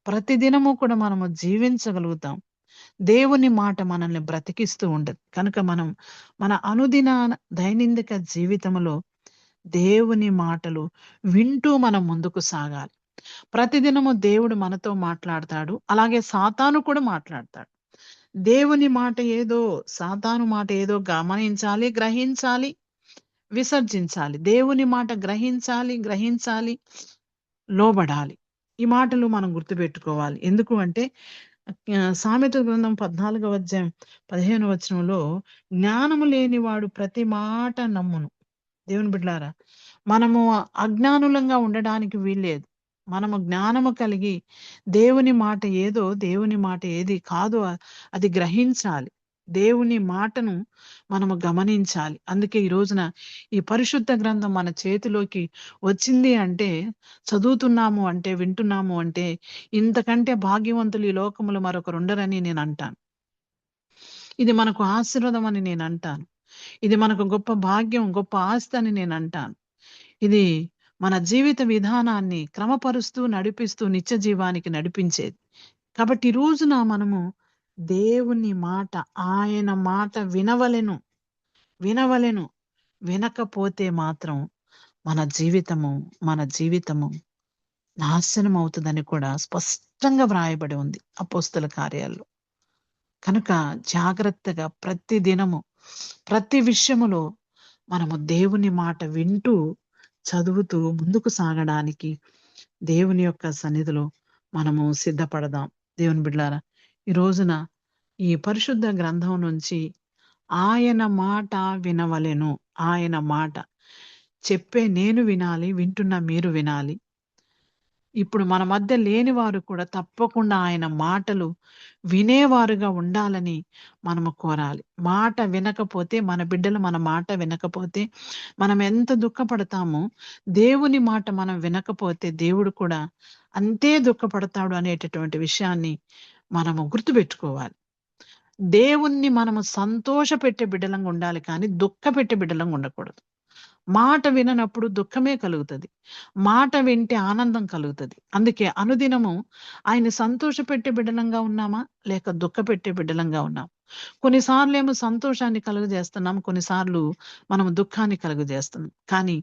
ప్రతిదినము కూడా మనము జీవించగలుగుతాం. దేవుని మాట మనల్ని బ్రతికిస్తూ ఉండదు. కనుక మనం మన అనుదిన దైనందిక జీవితంలో దేవుని మాటలు వింటూ మనం ముందుకు సాగాలి. ప్రతిదినము దేవుడు మనతో మాట్లాడతాడు, అలాగే సాతాను కూడా మాట్లాడతాడు. దేవుని మాట ఏదో, సాతాను మాట ఏదో గమనించాలి, గ్రహించాలి, విసర్జించాలి. దేవుని మాట గ్రహించాలి, లోబడాలి. ఈ మాటలు మనం గుర్తుపెట్టుకోవాలి. ఎందుకు అంటే సామెతల గ్రంథం 14వ అధ్యాయం 15వ వచనంలో, జ్ఞానము లేనివాడు ప్రతి మాట నమ్మును. దేవుని బిడ్డలారా, మనము అజ్ఞానులంగా ఉండడానికి వీల్లేదు. మనము జ్ఞానము కలిగి దేవుని మాట ఏదో, దేవుని మాట ఏది కాదో అది గ్రహించాలి. దేవుని మాటను మనము గమనించాలి. అందుకే ఈ రోజున ఈ పరిశుద్ధ గ్రంథం మన చేతిలోకి వచ్చింది అంటే, చదువుతున్నాము అంటే, వింటున్నాము అంటే, ఇంతకంటే భాగ్యవంతులు ఈ లోకములో మరొకరు ఉండరని నేను అంటాను. ఇది మనకు ఆశీర్వాదం అని నేను అంటాను. ఇది మనకు గొప్ప భాగ్యం, గొప్ప ఆస్తి అని నేను అంటాను. ఇది మన జీవిత విధానాన్ని క్రమపరుస్తూ, నడిపిస్తూ నిత్య జీవానికి నడిపించేది. కాబట్టి ఈ రోజున మనము దేవుని మాట, ఆయన మాట వినవలెను. వినకపోతే మాత్రం మన జీవితము నాశనం అవుతుందని కూడా స్పష్టంగా వ్రాయబడి ఉంది అపోస్తల కార్యాల్లో. కనుక జాగ్రత్తగా ప్రతి దినము, ప్రతి విషయములో మనము దేవుని మాట వింటూ, చదువుతూ ముందుకు సాగడానికి దేవుని యొక్క సన్నిధిలో మనము సిద్ధపడదాం. దేవుని బిడ్డలారా, ఈ రోజున ఈ పరిశుద్ధ గ్రంథం నుంచి ఆయన మాట వినవలెను. ఆయన మాట చెప్పే నేను వినాలి, వింటున్న మీరు వినాలి. ఇప్పుడు మన మధ్య లేని వారు కూడా తప్పకుండా ఆయన మాటలు వినేవారుగా ఉండాలని మనము కోరాలి. మాట వినకపోతే, మన బిడ్డలు మన మాట వినకపోతే మనం ఎంత దుఃఖపడతామో, దేవుని మాట మనం వినకపోతే దేవుడు కూడా అంతే దుఃఖపడతాడు అనేటటువంటి విషయాన్ని మనము గుర్తుపెట్టుకోవాలి. దేవుణ్ణి మనము సంతోషపెట్టే బిడ్డలంగా ఉండాలి, కానీ దుఃఖపెట్టే బిడ్డలంగా ఉండకూడదు. మాట విననప్పుడు దుఃఖమే కలుగుతుంది, మాట వింటే ఆనందం కలుగుతుంది. అందుకే అనుదినము ఆయన సంతోషపెట్టే బిడ్డలంగా ఉన్నామా, లేక దుఃఖపెట్టే బిడ్డలంగా ఉన్నాం? కొన్నిసార్లు ఏమో సంతోషాన్ని కలుగజేస్తున్నాం, కొన్నిసార్లు మనము దుఃఖాన్ని కలుగజేస్తున్నాం. కానీ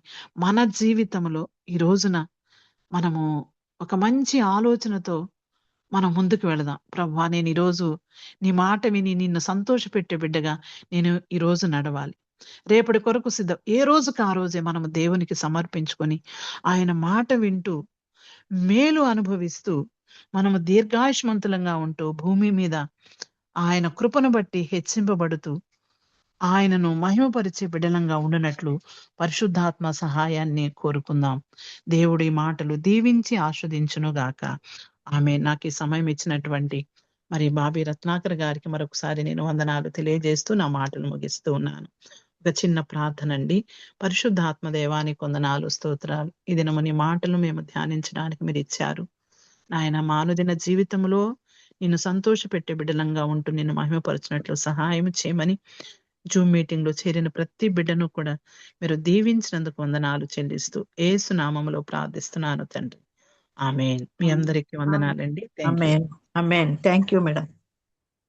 మన జీవితంలో ఈ రోజున మనము ఒక మంచి ఆలోచనతో మనం ముందుకు వెళదాం. ప్రభువా, నేను ఈరోజు నీ మాట విని నిన్ను సంతోషపెట్టే బిడ్డగా నేను ఈరోజు నడవాలి. రేపటి కొరకు సిద్ధం. ఏ రోజుకి ఆ రోజే మనము దేవునికి సమర్పించుకొని ఆయన మాట వింటూ, మేలు అనుభవిస్తూ, మనము దీర్ఘాయుష్మంతులంగా ఉంటూ, భూమి మీద ఆయన కృపను బట్టి హెచ్చింపబడుతూ, ఆయనను మహిమపరిచే బిడ్డలంగా ఉండనట్లు పరిశుద్ధాత్మ సహాయాన్ని కోరుకుందాం. దేవుడి మాటలు దీవించి ఆస్వాదించును గాక. ఆమె నాకు ఈ సమయం ఇచ్చినటువంటి మరి బాబీ రత్నాకర్ గారికి మరొకసారి నేను వందనాలు తెలియజేస్తూ నా మాటలు ముగిస్తూ ఉన్నాను. ఒక చిన్న ప్రార్థన అండి. పరిశుద్ధాత్మ దేవానికి వందనాలు, స్తోత్రాలు. ఈ దినము నీ మాటలు మేము ధ్యానించడానికి మీరు ఇచ్చారు నాయన. మా అనుదిన జీవితంలో నిన్ను సంతోషపెట్టే బిడ్డలంగా ఉంటూ నిన్ను మహిమపరచినట్లు సహాయం చేయమని జూమ్ మీటింగ్ లో చేరిన ప్రతి బిడ్డను కూడా మీరు దీవించినందుకు వందనాలు చెల్లిస్తూ యేసు నామములో ప్రార్థిస్తున్నాను తండ్రి. ఆమేన్. మీ అందరికీ వందనాలండి. Thank you. Amen. Thank you madam.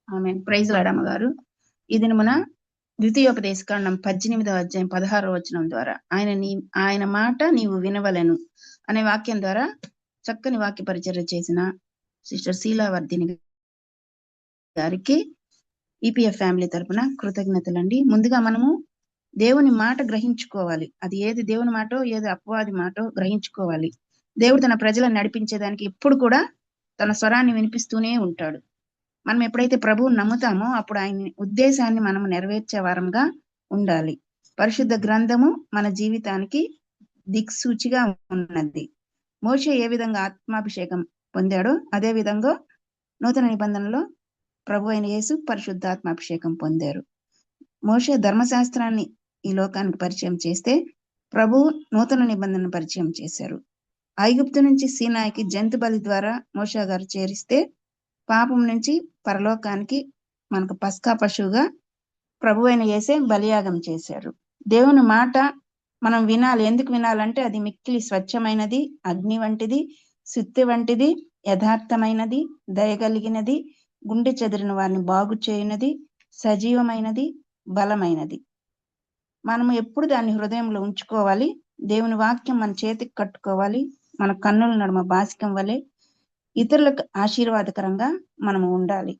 Amen. Praise lord అమ్మగారు. ఈ దినమున ద్వితీయోపదేశకాండం 18వ అధ్యాయం 16వ వచనం ద్వారా ఆయన మాట నీవు వినవలెను అనే వాక్యం ద్వారా చక్కని వాక్య పరిచర్య చేసిన సిస్టర్ శీలావర్ధిని గారికి ఈపీఎఫ్ ఫ్యామిలీ తరపున కృతజ్ఞతలండి. ముందుగా మనము దేవుని మాట గ్రహించుకోవాలి. అది ఏది దేవుని మాటో, ఏది అపవాది మాటో గ్రహించుకోవాలి. దేవుడు తన ప్రజలను నడిపించేదానికి ఎప్పుడు కూడా తన స్వరాన్ని వినిపిస్తూనే ఉంటాడు. మనం ఎప్పుడైతే ప్రభువుని నమ్ముతామో అప్పుడు ఆయన ఉద్దేశాన్ని మనం నెరవేర్చే వారంగా ఉండాలి. పరిశుద్ధ గ్రంథము మన జీవితానికి దిక్సూచిగా ఉన్నది. మోషే ఏ విధంగా ఆత్మాభిషేకం పొందాడో అదే విధంగా నూతన నిబంధనలో ప్రభు అయిన యేసు పరిశుద్ధాత్మాభిషేకం పొందారు. మోషే ధర్మశాస్త్రాన్ని ఈ లోకానికి పరిచయం చేస్తే ప్రభువు నూతన నిబంధనను పరిచయం చేశారు. ఐగుప్తు నుంచి సీనాయికి జంతు బలి ద్వారా మోషే గారు చేరిస్తే పాపం నుంచి పరలోకానికి మనకు పస్కా పశువుగా ప్రభు అయిన యేసే బలియాగం చేశారు. దేవుని మాట మనం వినాలి. ఎందుకు వినాలంటే అది మిక్కిలి స్వచ్ఛమైనది, అగ్ని వంటిది, సుత్తి వంటిది, యథార్థమైనది, దయగలిగినది, గుండె చెదిరిన వారిని బాగు చేయునది, సజీవమైనది, బలమైనది. మనము ఎప్పుడు దాన్ని హృదయంలో ఉంచుకోవాలి. దేవుని వాక్యం మన చేతికి కట్టుకోవాలి. మన కన్నుల నడుమ బాసికం వలె ఇతరులకు ఆశీర్వాదకరంగా మనము ఉండాలి.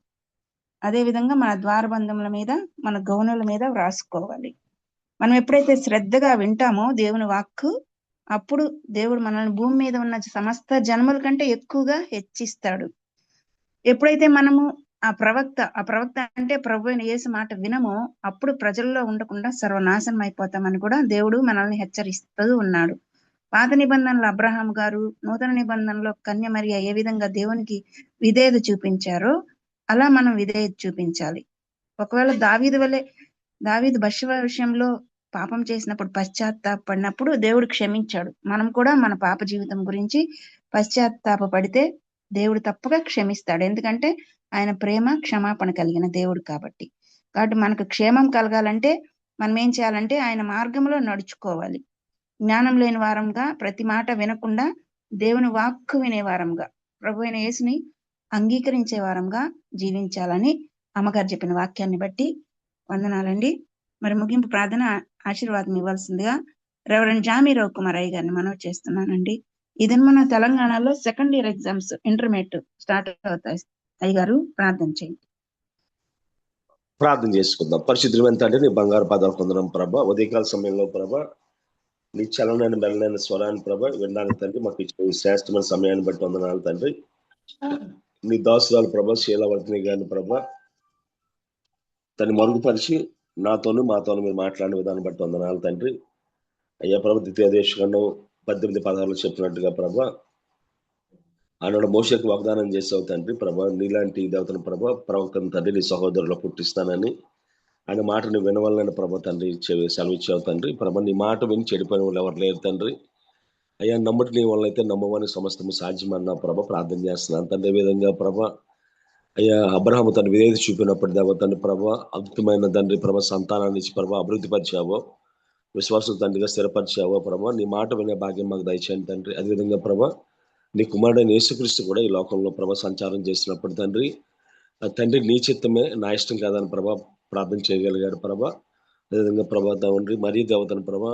అదే విధంగా మన ద్వారబంధముల మీద, మన గౌనుల మీద వ్రాసుకోవాలి. మనం ఎప్పుడైతే శ్రద్ధగా వింటామో దేవుని వాక్కు, అప్పుడు దేవుడు మనల్ని భూమి మీద ఉన్న సమస్త జన్మల కంటే ఎక్కువగా హెచ్చిస్తాడు. ఎప్పుడైతే మనము ఆ ప్రవక్త అంటే ప్రభు అయిన యేసు మాట వినమో అప్పుడు ప్రజల్లో ఉండకుండా సర్వనాశనం అయిపోతామని కూడా దేవుడు మనల్ని హెచ్చరిస్తూ ఉన్నాడు. పాత నిబంధనలో అబ్రహాం గారు, నూతన నిబంధనలో కన్య మరియ ఏ విధంగా దేవునికి విధేయత చూపించారో అలా మనం విధేయత చూపించాలి. ఒకవేళ దావీదు బత్షెబ విషయంలో పాపం చేసినప్పుడు పశ్చాత్తాపడినప్పుడు దేవుడు క్షమించాడు. మనం కూడా మన పాప జీవితం గురించి పశ్చాత్తాపడితే దేవుడు తప్పక క్షమిస్తాడు. ఎందుకంటే ఆయన ప్రేమ క్షమాపణ కలిగిన దేవుడు కాబట్టి మనకు క్షేమం కలగాలంటే మనం ఏం చేయాలంటే ఆయన మార్గంలో నడుచుకోవాలి. జ్ఞానం లేని వారంగా, ప్రతి మాట వినకుండా దేవుని వాక్కు వినే వారంగా, ప్రభు అయిన యేసుని అంగీకరించే వారంగా జీవించాలని అమ్మగారు చెప్పిన వాక్యాన్ని బట్టి వందనాలండి. మరి ముగింపు ప్రార్థన ఆశీర్వాదం ఇవ్వాల్సిందిగా రెవరెండ్ జామీ రవికుమార్ గారిని మనవి చేస్తున్నానండి. ఇది మన తెలంగాణలో second year exams intermediate start అవుతాయి. అయ్యగారు ప్రార్థన చేయండి. ప్రార్థన చేసుకుందాం. పరిశుద్ధమైన తండ్రి, నీ బంగారు పాదాలు పొందడం ప్రభ, ఉదయకాల సమయంలో ప్రభ, నీ చలనైన మెల్లైన స్వరాన్ని ప్రభ వినడానికి తండ్రి మాకు ఇచ్చిన శ్రేష్టమైన సమయాన్ని బట్టి వందనాలు తండ్రి. నీ దాసురాలు ప్రభ శీలవర్తిని గారిని ప్రభ తను మరుగుపరిచి నాతోనూ మాతోనూ మీరు మాట్లాడిన విధానం బట్టి వందనాలు తండ్రి. అయ్యా ప్రభ, ద్వితీయోపదేశకాండం 18:16 చెప్పినట్టుగా ప్రభ ఆనాడు మోషేకు వాగ్దానం చేసావు తండ్రి ప్రభ, నీలాంటి దేవతను ప్రభ ప్రవక్తను తండ్రి నీ సహోదరులో పుట్టిస్తానని ఆయన మాటను వినవాలని ప్రభ తండ్రి సెలవిచ్చావు తండ్రి ప్రభ. నీ మాట విని చెడిపోయిన వాళ్ళు ఎవరు లేరు తండ్రి. అయ్యా నమ్మటి నీ వల్ల అయితే నమ్మమని సమస్తము సాధ్యమన్నా ప్రభ ప్రార్థన చేస్తున్నాను తండ్రి. విధంగా ప్రభ అయ్యా అబ్రహాము తన విధేయత చూపినప్పటి దేవతండ్రి ప్రభ అద్భుతమైన తండ్రి ప్రభ సంతానాన్ని ఇచ్చి ప్రభ అభివృద్ధి పరిచావో, విశ్వాసం తండ్రిగా స్థిరపరిచావో ప్రభ. నీ మాట వినే భాగ్యం మాకు దయచేయండి తండ్రి. అదేవిధంగా ప్రభ నీ కుమారుడైన యేసుక్రీస్తు కూడా ఈ లోకంలో ప్రభ సంచారం చేసినప్పుడు తండ్రి తండ్రి నీ చిత్తమే నా ఇష్టం కాదని ప్రభ ప్రార్థన చేయగలిగాడు ప్రభ. అదేవిధంగా ప్రభ తండ్రి మరీ దేవతను ప్రభ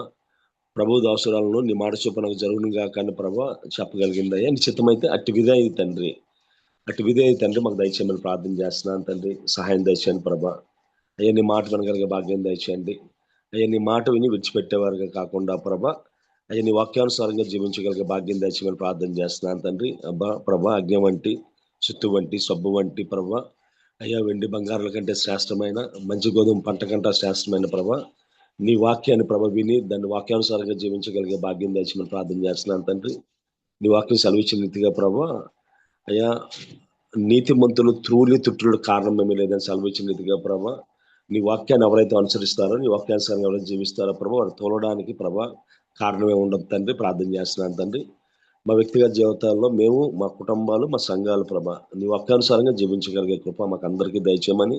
ప్రభు దాసురాలను నీ మాట చొప్పునకు జరుగునుగా కానీ ప్రభ చెప్పగలిగింది. అయ్యా నీ చిత్తమైతే అట్టి విధేయ తండ్రి, అటు విధేయ తండ్రి మాకు దయచేయమని ప్రార్థన చేస్తున్నాను తండ్రి. సహాయం దయచేయండి ప్రభ. అయ్యా నీ మాట వినగలిగే భాగ్యం దయచేయండి. అయ్యా నీ మాట విని విడిచిపెట్టేవారుగా కాకుండా ప్రభ అయ్యా నీ వాక్యానుసారంగా జీవించగలిగే భాగ్యం దయచేయమని ప్రార్థన చేస్తున్నాను తండ్రి. అబ్బా ప్రభ అగ్ని వంటి, చుత్తు వంటి, సబ్బు వంటి ప్రభ అయ్యా వెండి బంగారాల కంటే శ్రేష్టమైన, మంచి గోధుమ పంట కంటే శ్రేష్టమైన ప్రభ నీ వాక్యాన్ని ప్రభ విని దాన్ని వాక్యానుసారంగా జీవించగలిగే భాగ్యం దయచేయమని ప్రార్థన చేస్తున్నాను తండ్రి. నీ వాక్యం సెలవిచ్చిన రీతిగా ప్రభ అయ్యా నీతిమంతులు త్రూలి తుట్టులు కారణం ఏమీ లేదని సెలవిచ్చిన రీతిగా ప్రభ నీ వాక్యాన్ని ఎవరైతే అనుసరిస్తారో, నీ వాక్యానుసారంగా ఎవరైతే జీవిస్తారో ప్రభ వారు తోలడానికి ప్రభ కారణమే ఉండదు తండ్రి. ప్రార్థన చేస్తున్నాను తండ్రి. మా వ్యక్తిగత జీవితాల్లో మేము, మా కుటుంబాలు, మా సంఘాలు ప్రభ నీ వాక్యానుసారంగా జీవించగలిగే కృప మాకు అందరికీ దయచేయమని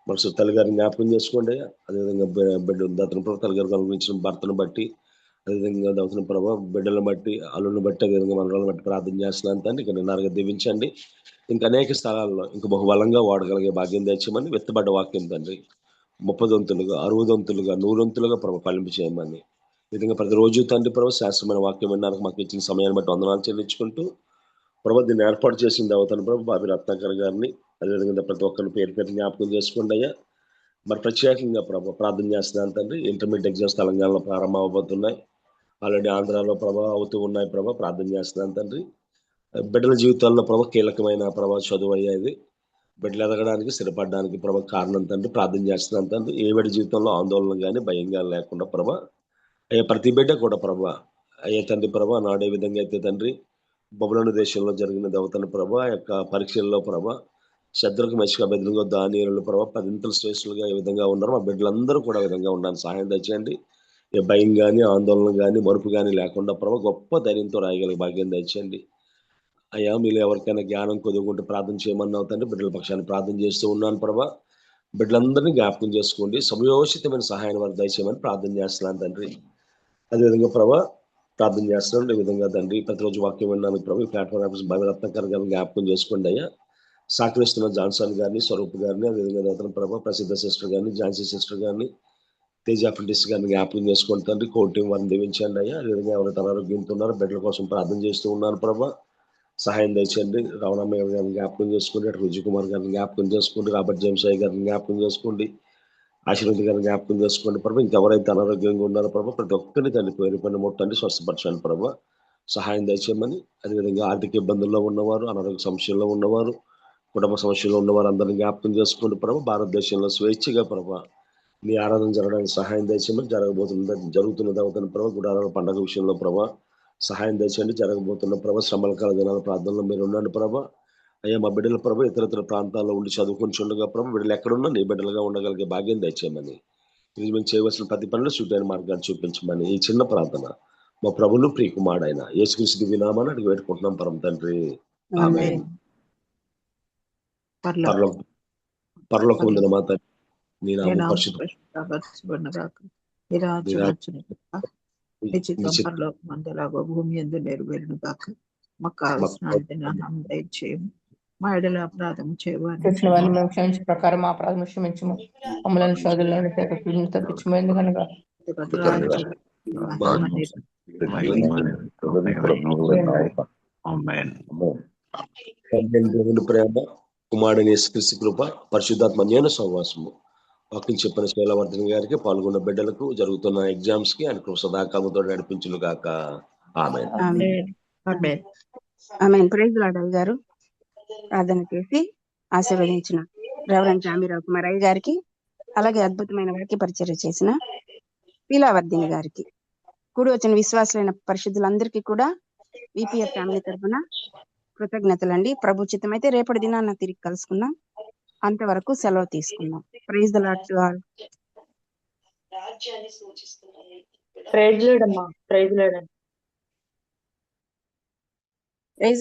మనసు తల్లిగారిని జ్ఞాపకం చేసుకోండి. అదేవిధంగా బిడ్డ దత్తన ప్రభ తల్లిగారు అనుభవించిన భర్తను బట్టి, అదేవిధంగా దత్తన ప్రభ బిడ్డలను బట్టి, అల్లుని బట్టి, అదేవిధంగా మనలను బట్టి ప్రార్థన చేస్తున్నాను తండ్రి. ఇక నిన్నారుగా దీవించండి. ఇంకా అనేక స్థలాల్లో ఇంకా బహుబలంగా వాడగలిగే భాగ్యం తెచ్చమని వెత్తబడ్డ వాక్యం తండ్రి 30 వంతులుగా, 60 వంతులుగా, 100 వంతులుగా ప్రభ ఫలింపు చేయమని ఈ విధంగా ప్రతిరోజు తండ్రి ప్రభు శాస్త్రమైన వాక్యం వినడానికి మాకు ఇచ్చిన సమయాన్ని బట్టి వందనాలు చెల్లించుకుంటూ ప్రభు దీన్ని ఏర్పాటు చేసిన దేవతను ప్రభు బాబి రత్నాకర్ గారిని, అదేవిధంగా ప్రతి ఒక్కరిని పేరు పేరు జ్ఞాపకం చేసుకోండి అయ్యా. మరి ప్రత్యేకంగా ప్రభు ప్రార్థన చేస్తున్నాను తండ్రి. ఇంటర్మీడియట్ ఎగ్జామ్స్ తెలంగాణలో ప్రారంభం అవబోతున్నాయి. ఆల్రెడీ ఆంధ్రాలో ప్రభ అవుతూ ఉన్నాయి ప్రభ. ప్రార్థన చేస్తున్నాను తండ్రి. బిడ్డల జీవితాల్లో ప్రభ కీలకమైన ప్రభ చదువు అయ్యేది. బిడ్డలు ఎదగడానికి, స్థిరపడడానికి ప్రభ కారణం తండ్రి. ప్రార్థన చేస్తున్నాను తండ్రి. ఏ బిడ్డ జీవితంలో ఆందోళన కానీ భయం కానీ లేకుండా ప్రభ అయ్యే ప్రతి బిడ్డ కూడా ప్రభ అయ్యే తండ్రి ప్రభ నాడే విధంగా అయితే తండ్రి బబులోను దేశంలో జరిగిన దేవతను ప్రభ యొక్క పరీక్షల్లో ప్రభ శత్రుకు మెచ్చుక బెదిరిగా దానిలో ప్రభ 10 శ్రేష్ఠులుగా ఏ విధంగా ఉన్నారు. మా బిడ్డలందరూ కూడా విధంగా ఉండాలని సహాయం దయచేయండి. ఏ భయం కానీ, ఆందోళన కానీ, మరుపు కానీ లేకుండా ప్రభ గొప్ప ధైర్యంతో రాయగలిగే భాగ్యం దయచేయండి అయ్యా. మీరు ఎవరికైనా జ్ఞానం కొదుకుంటే ప్రార్థన చేయమన్నావు తండ్రి. బిడ్డల పక్షాన్ని ప్రార్థన చేస్తూ ఉన్నాను ప్రభ. బిడ్డలందరినీ జ్ఞాపకం చేసుకోండి. సమయోచితమైన సహాయాన్ని వారు దయచేయమని ప్రార్థన చేస్తున్నాను తండ్రి. అదేవిధంగా ప్రభ ప్రార్థన చేస్తున్నాను. ఈ విధంగా తండ్రి ప్రతిరోజు వాక్యం విన్నాను ప్రభు. ఈ ప్లాట్ఫామ్ ఆఫీస్ భవిరత్నకర్ గారిని జ్ఞాపకం చేసుకోండి అయ్యా. సాకరిస్తున్న జాన్సన్ గారిని, స్వరూప్ గారిని, అదేవిధంగా దేవతన ప్రభ ప్రసిద్ధ సిస్టర్ గారిని, ఝాన్సీ సిస్టర్ గారిని, తేజ అప్రెంటిస్ గారిని జ్ఞాపకం చేసుకోండి తండ్రి. కోర్టు టీం వారిని దీవించండి అయ్యా. అదేవిధంగా ఎవరైతే అనారోగ్యంతో ఉన్నారో బిడ్డల కోసం ప్రార్థన చేస్తూ ఉన్నాను ప్రభ. సహాయం దయచేయండి. రావణమ్మ గారిని జ్ఞాపకం చేసుకోండి. అటు విజయ్ కుమార్ గారిని జ్ఞాపకం చేసుకోండి. రాబర్ట్ జేమ్స్ అయ్య గారిని జ్ఞాపకం చేసుకోండి. ఆశీర్వాద్ గారిని జ్ఞాపకం చేసుకోండి ప్రభు. ఇంకెవరైతే అనారోగ్యంగా ఉన్నారో ప్రభు ప్రతి ఒక్కరిని తండ్రి పేరు పైన ముట్టండి, స్వస్థపరచండి ప్రభు. సహాయం దయచేయమని, అదేవిధంగా ఆర్థిక ఇబ్బందుల్లో ఉన్నవారు, అనారోగ్య సమస్యల్లో ఉన్నవారు, కుటుంబ సమస్యల్లో ఉన్నవారు అందరినీ జ్ఞాపకం చేసుకోండి ప్రభు. భారతదేశంలో స్వేచ్ఛగా ప్రభు నీ ఆరాధన జరగడానికి సహాయం దయచేయమని, జరుగుతున్న దేవతను ప్రభు గుడారాల పండుగ విషయంలో ప్రభు సహాయం దయచేయండి. జరగబోతున్న ప్రభు శ్రమల కాల దినాల ప్రార్థనలో మీరు ఉండండి ప్రభు. అయ్యా మా బిడ్డల ప్రభు ఇతర ప్రాంతాల్లో ఉండి చదువుకొని ఉండగా ప్రభు బిడ్డలు ఎక్కడున్నా నీ బిడ్డలుగా ఉండగలిగే భాగ్యం దయచేయమని, ఇది మేము చేయవలసిన ప్రతి పనులు సూటైన మార్గాన్ని చూపించమని ఈ చిన్న ప్రార్థన మా ప్రభులు ప్రియకుమారుడైన యేసుక్రీస్తు దివ్య నామాన్ని అడిగి పెట్టుకుంటున్నాం పరమ తండ్రి. ఆమేన్. పరలోకం ఉందిన మా తండ్రి, నీ నామం పరిశుద్ధ భూమి ఎందు నెరవేరును గాక. మాకు కావలసిన దయచేయము, మా ఎడల అపరాధం చేయవారిని మేము క్షమించే ప్రకారం మా అపరాధం క్షమించము, మమ్మల్ని శోధనలోని తప్పించమైంది కనుక దేవుని ప్రేమ, కుమారుని యేసుక్రీస్తు కృప, పరిశుద్ధాత్మ అన్యోన్య సహవాసము వాక్యం చెప్పిన శైలవర్ధన్ గారికి, పాల్గొన్న బిడ్డలకు, జరుగుతున్న ఎగ్జామ్స్ కి ఆయన సదాకాలంతో నడిపించును గాక. ఆమేన్. ప్రైజ్ లార్డ్ అయ్య గారు ప్రార్థన చేసి ఆశీర్వదించిన రెవరెండ్ జామీరావు కుమార్ అయ్య గారికి, అలాగే అద్భుతమైన వాక్య పరిచర్య చేసిన శీలావర్ధిని గారికి, కూడి వచ్చిన విశ్వాసులైన పరిశుద్ధులందరికీ కూడా విపిఎఫ్ ఫ్యామిలీ తరఫున కృతజ్ఞతలండి. ప్రభు చిత్తం అయితే రేపటి దినాన్న తిరిగి కలుసుకుందాం. అంతవరకు సెలవు తీసుకుందాం. Praise the lord to all. Praise lord అమ్మా, ప్రైజ్ లార్డ్.